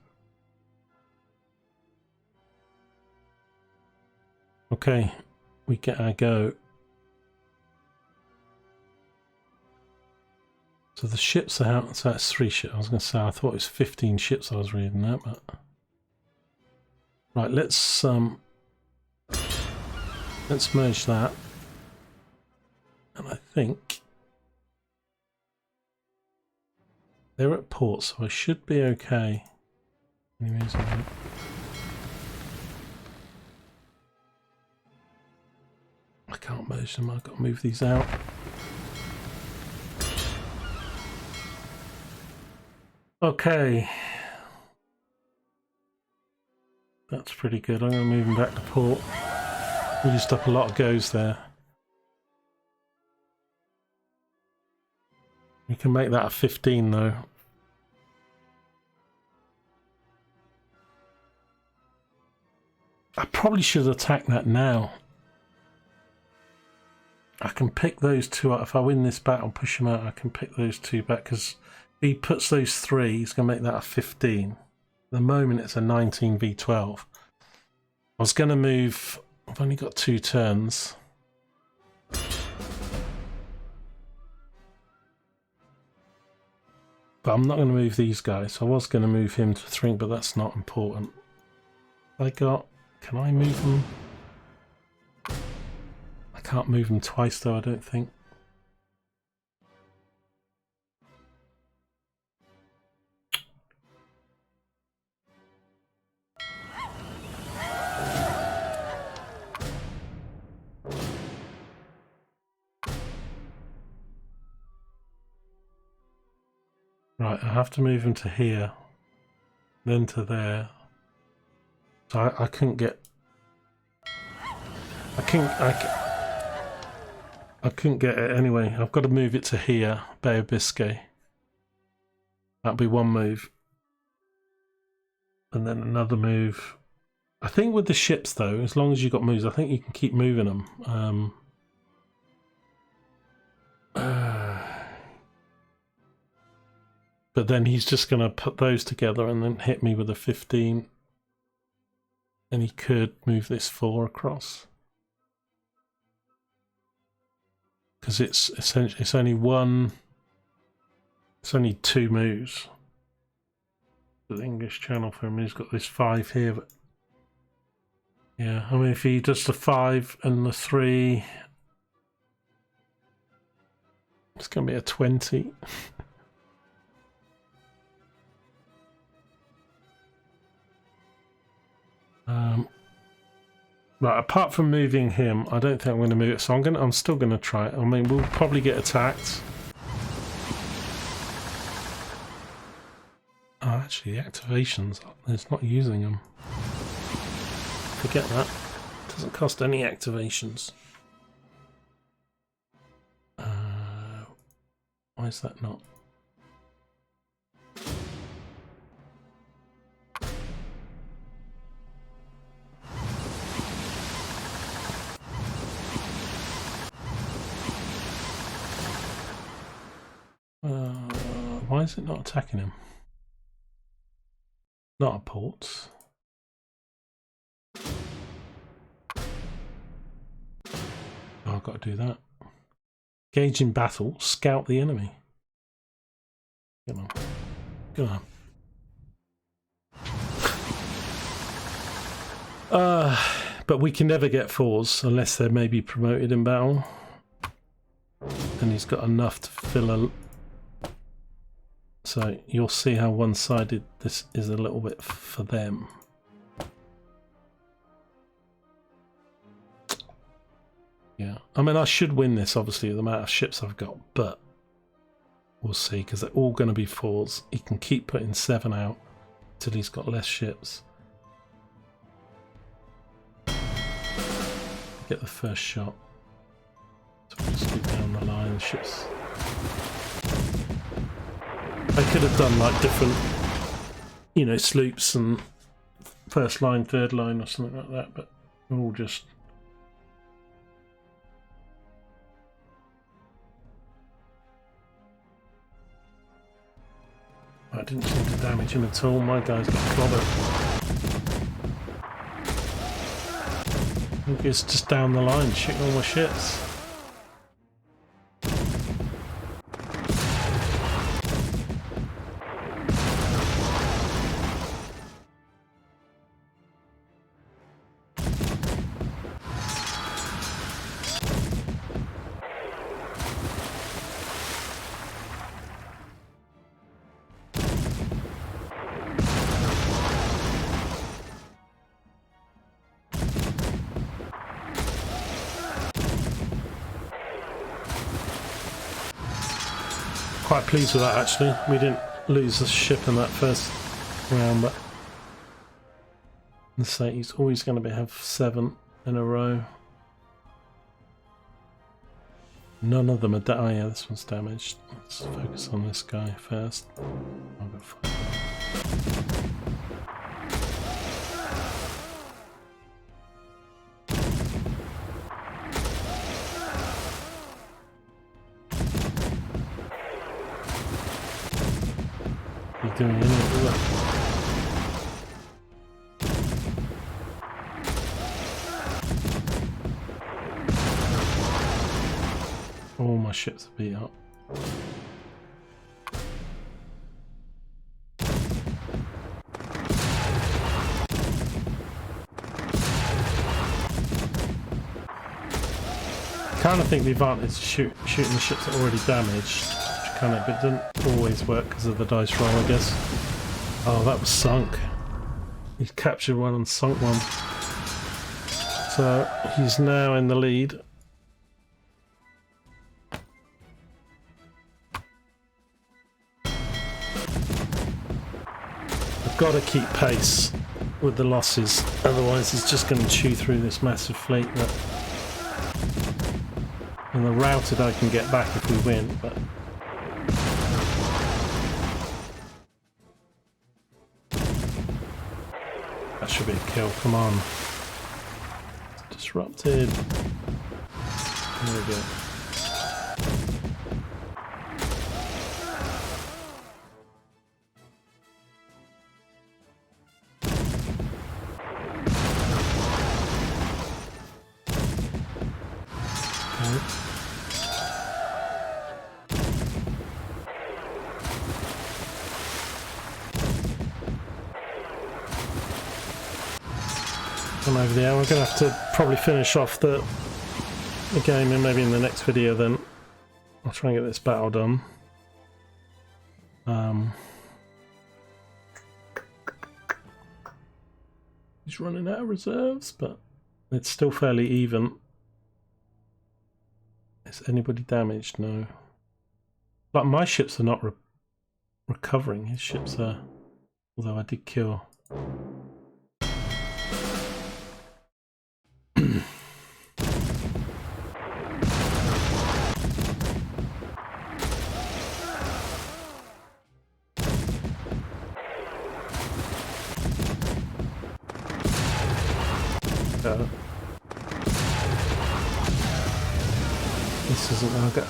Okay, we get our go. So the ships are out. So that's 3 ships. I was gonna say I thought it was 15 ships I was reading that, but right. Let's merge that. And I think they're at port, so I should be okay. Anyways, I can't merge them, I've got to move these out. Okay. That's pretty good. I'm going to move him back to port. We used up a lot of goes there. We can make that a 15 though. I probably should attack that now. I can pick those two up. If I win this battle, push him out, I can pick those two back, because if he puts those three, he's going to make that a 15. At the moment, it's a 19 v12. I was going to move... I've only got 2 turns. But I'm not going to move these guys. I was going to move him to 3, but that's not important. I got... Can I move them? I can't move them twice though, I don't think. Right, I have to move them to here, then to there. So I couldn't get... I couldn't get it anyway. I've got to move it to here, Bay of Biscay. That'll be one move. And then another move. I think with the ships though, as long as you've got moves, I think you can keep moving them. But then he's just going to put those together and then hit me with a 15. And he could move this 4 across. Because it's essentially, it's only 2 moves. The English Channel for him, he's got this 5 here, but yeah, I mean if he does the 5 and the 3, it's going to be a 20. Right, apart from moving him, I don't think I'm going to move it, so I'm still going to try it. I mean, we'll probably get attacked. Oh, actually, the activations, it's not using them. Forget that. It doesn't cost any activations. Why is that not? Why is it not attacking him? Not a port. Oh, I've got to do that. Engage in battle, scout the enemy. Come on. Come on. But we can never get 4s unless they're maybe promoted in battle. And he's got enough to fill a... So you'll see how one-sided this is a little bit for them. Yeah, I mean I should win this obviously with the amount of ships I've got, but we'll see because they're all going to be 4s. He can keep putting 7 out till he's got less ships. Get the first shot. So we'll just keep down the line, the ships. I could have done like different, you know, sloops and first line, third line or something like that, but we're all just... I didn't seem to damage him at all. My guys got clobbered. I think it's just down the line, shooting all my ships. Quite pleased with that actually. We didn't lose a ship in that first round, but And so he's always going to have 7 in a row. None of them are oh yeah, this one's damaged. Let's focus on this guy first. I'll go find it. You're doing anything. All my ships are beat up. Kind of think the advantage is shooting the ships that are already damaged, which kind of, but doesn't always work because of the dice roll, I guess. Oh, that was sunk. He's captured one and sunk one. So he's now in the lead. Got to keep pace with the losses, otherwise he's just going to chew through this massive fleet. And the routed I can get back if we win, but that should be a kill. Come on, it's disrupted. There we go. Over the hour. We're going to have to probably finish off the game, and maybe in the next video then I'll try and get this battle done. He's running out of reserves, but it's still fairly even. Is anybody damaged? No. But my ships are not recovering. His ships are, although I did kill. This isn't.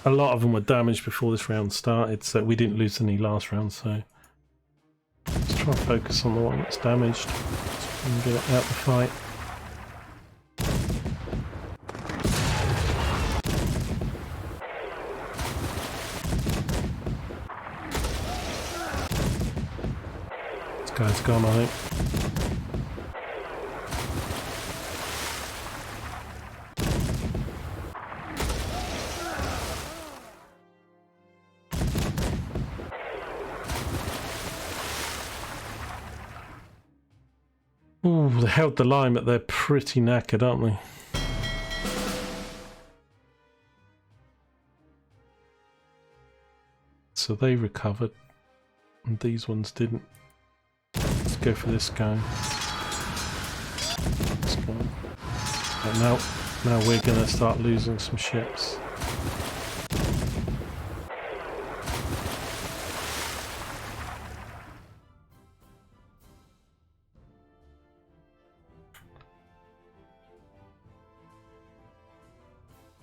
A lot of them were damaged before this round started, so we didn't lose any last round. So let's try and focus on the one that's damaged and get it out the fight. This guy's gone, I think. Ooh, they held the line, but they're pretty knackered, aren't they? So they recovered, and these ones didn't. Let's go for this guy. This guy. And now we're gonna start losing some ships.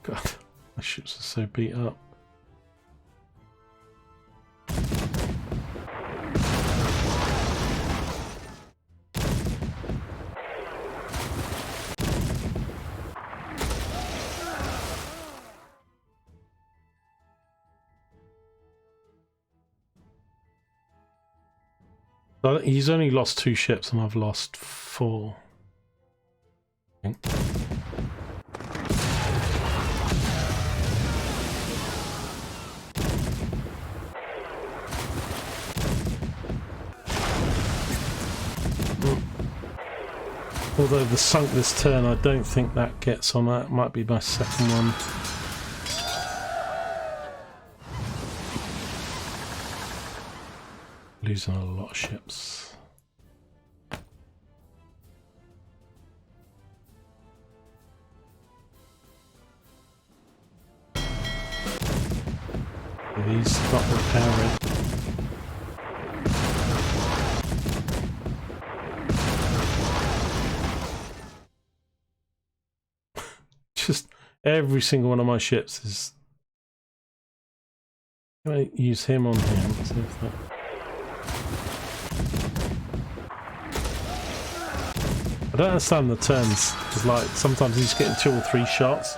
God, my ships are so beat up. He's only lost 2 ships and I've lost 4. I think. Although the sunk this turn, I don't think that gets on that. It might be my second one. Losing a lot of ships. stop repairing. Just every single one of my ships is... I'm going to use him on him. Let's see if that... I don't understand the turns, because like sometimes he's getting 2 or 3 shots.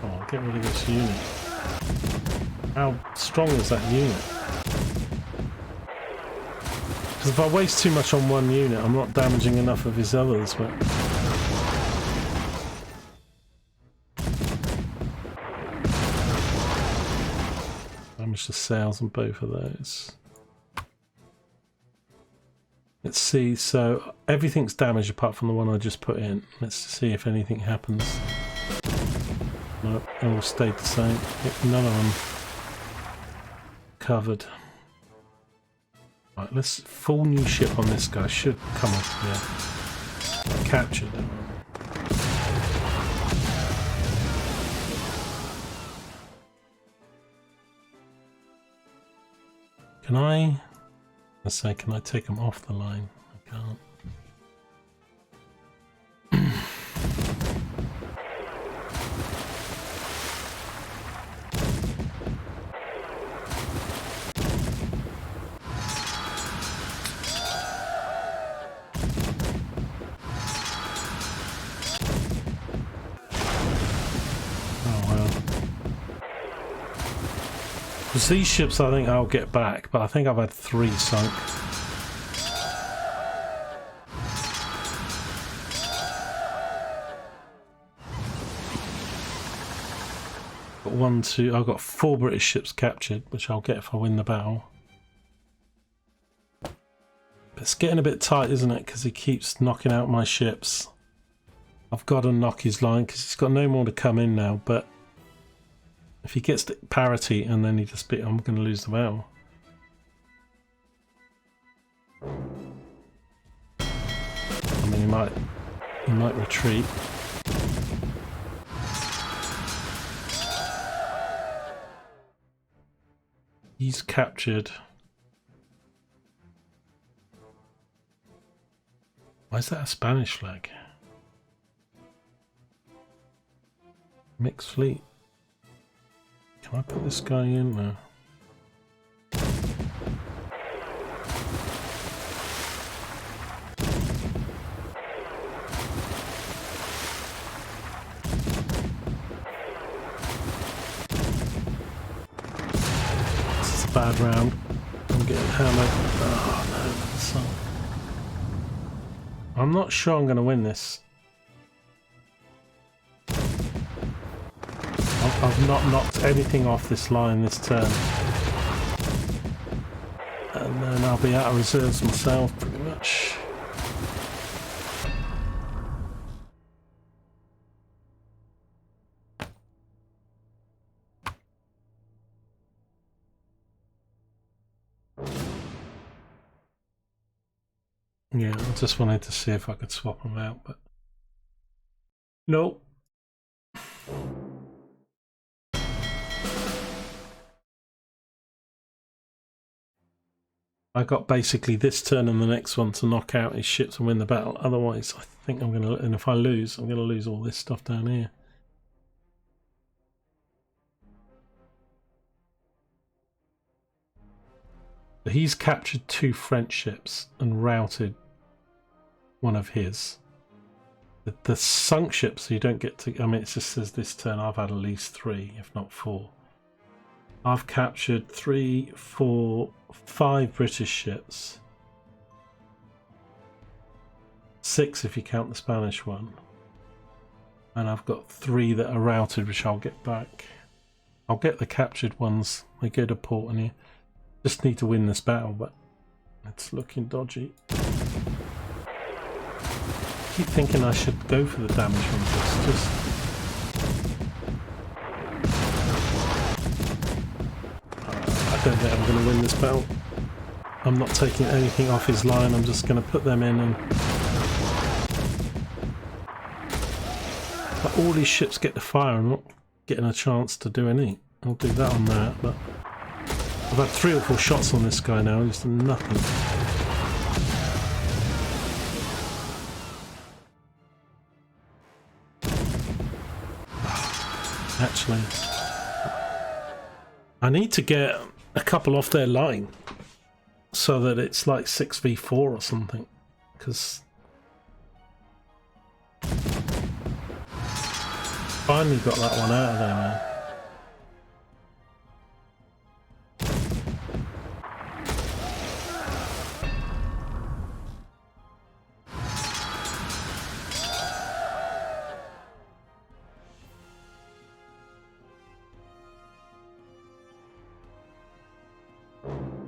Oh, get rid of this unit. How strong is that unit? Because if I waste too much on one unit, I'm not damaging enough of his others, but... Damage the sails on both of those. Let's see, so everything's damaged apart from the one I just put in. Let's see if anything happens. No, they all stayed the same. None of them covered. Right, let's full new ship on this guy. Should come off, yeah. Captured. Can I? Let's say, can I take them off the line? I can't. Because these ships I think I'll get back, but I think I've had 3 sunk. Got 1, 2, I've got 4 British ships captured, which I'll get if I win the battle. But it's getting a bit tight, isn't it? Because he keeps knocking out my ships. I've got to knock his line because he's got no more to come in now, but if he gets to parity and then he just beat, I'm going to lose the battle. I mean, he might retreat. He's captured. Why is that a Spanish flag? Mixed fleet. Can I put this guy in now? This is a bad round. I'm getting hammered. Oh no, that's not... I'm not sure I'm going to win this. I've not knocked anything off this line this turn. And then I'll be out of reserves myself, pretty much. Yeah, I just wanted to see if I could swap them out, but... Nope. I got basically this turn and the next one to knock out his ships and win the battle. Otherwise, I think I'm going to... And if I lose, I'm going to lose all this stuff down here. But he's captured 2 French ships and routed one of his. The sunk ships, so you don't get to... I mean, it just says this turn I've had at least 3, if not 4. I've captured 3, 4, 5 British ships. 6 if you count the Spanish one. And I've got 3 that are routed, which I'll get back. I'll get the captured ones. They go to port and you just need to win this battle, but it's looking dodgy. I keep thinking I should go for the damage on this. Just... I don't think I'm going to win this battle. I'm not taking anything off his line, I'm just going to put them in and But all these ships get to fire and not getting a chance to do any. I'll do that on that, but I've had 3 or 4 shots on this guy now, just nothing. Actually, I need to get a couple off their line so that it's like 6v4 or something, because finally got that one out of there, man.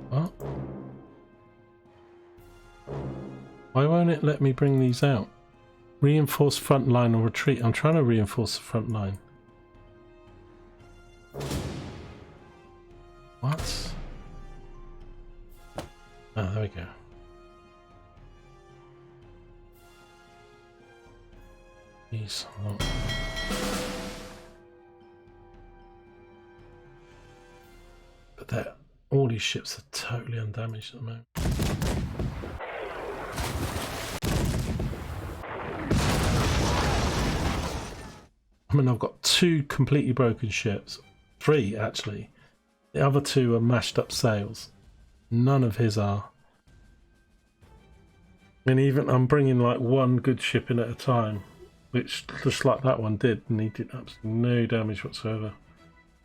What? Why won't it let me bring these out? Reinforce front line or retreat. I'm trying to reinforce the front line. What? Oh, there we go. These. Oh. But that all these ships are totally undamaged at the moment. I mean, I've got 2 completely broken ships. 3, actually. The other 2 are mashed up sails. None of his are. And even I'm bringing like 1 good ship in at a time, which just like that one did, and he did absolutely no damage whatsoever.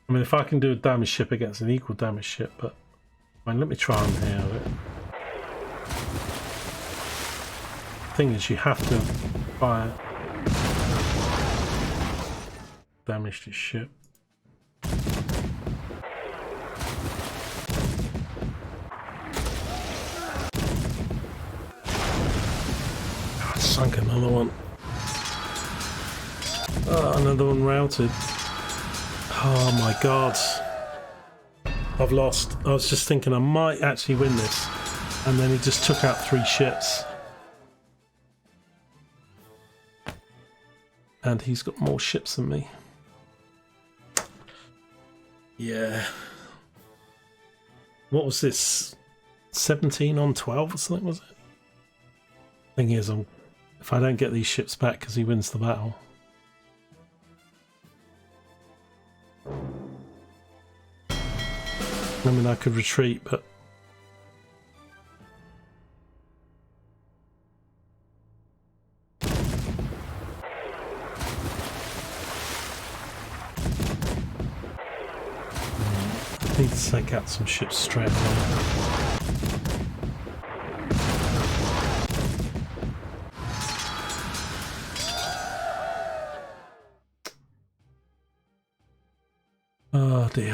I mean, if I can do a damaged ship against an equal damaged ship, but I mean, let me try and hear it. Thing is, you have to fire. Damaged his ship. Oh, sunk another one. Oh, another one routed. Oh my god. I've lost. I was just thinking I might actually win this. And then he just took out 3 ships. And he's got more ships than me. Yeah. What was this? 17 on 12 or something, was it? Thing is, if I don't get these ships back because he wins the battle. I mean, I could retreat, but I need to take out some ships straight away. Oh dear.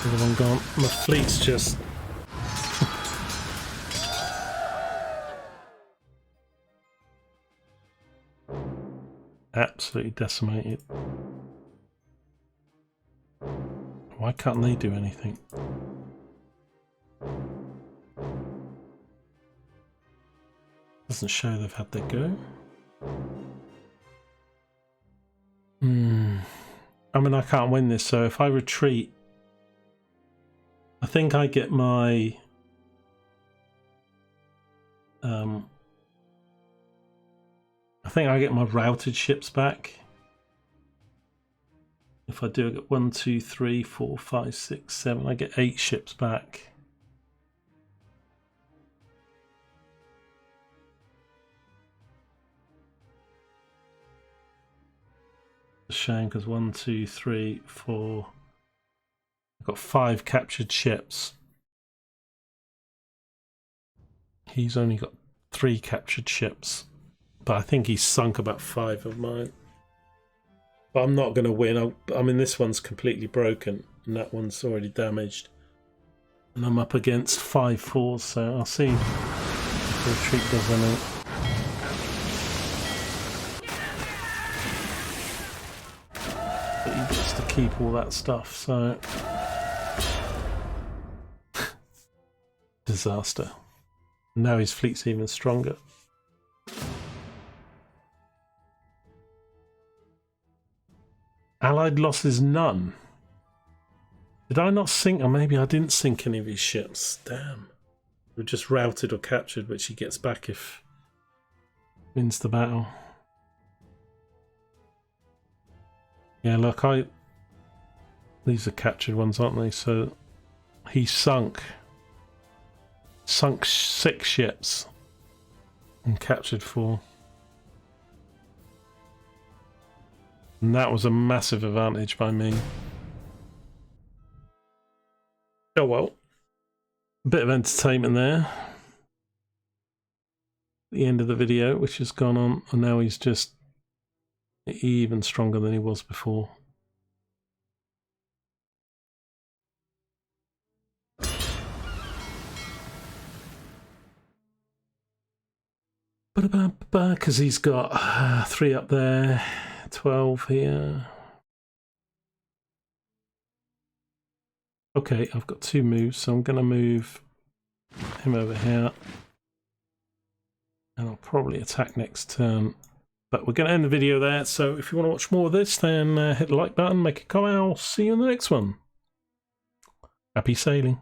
Another one gone. My fleet's just absolutely decimated. Why can't they do anything? Doesn't show they've had their go. I mean, I can't win this, so if I retreat, I think I get my routed ships back. If I do, I get 1, 2, 3, 4, 5, 6, 7. I get 8 ships back. It's a shame because 1, 2, 3, 4. I've got 5 captured ships. He's only got 3 captured ships, but I think he's sunk about 5 of mine. But I'm not going to win. I mean, this one's completely broken, and that one's already damaged. And I'm up against 5 4s, so I'll see if the retreat does anything. But he gets to keep all that stuff, so disaster. Now his fleet's even stronger. Allied losses none. Did I not sink? Or maybe I didn't sink any of his ships. Damn. We're just routed or captured, which he gets back if wins the battle. Yeah, look, these are captured ones, aren't they? So he sunk 6 ships and captured 4. And that was a massive advantage by me. Oh well. A bit of entertainment there. The end of the video, which has gone on, and now he's just even stronger than he was before. Because he's got 3 up there, 12 here. Okay, I've got 2 moves, so I'm going to move him over here. And I'll probably attack next turn. But we're going to end the video there, so if you want to watch more of this, then hit the like button, make a comment, I'll see you in the next one. Happy sailing.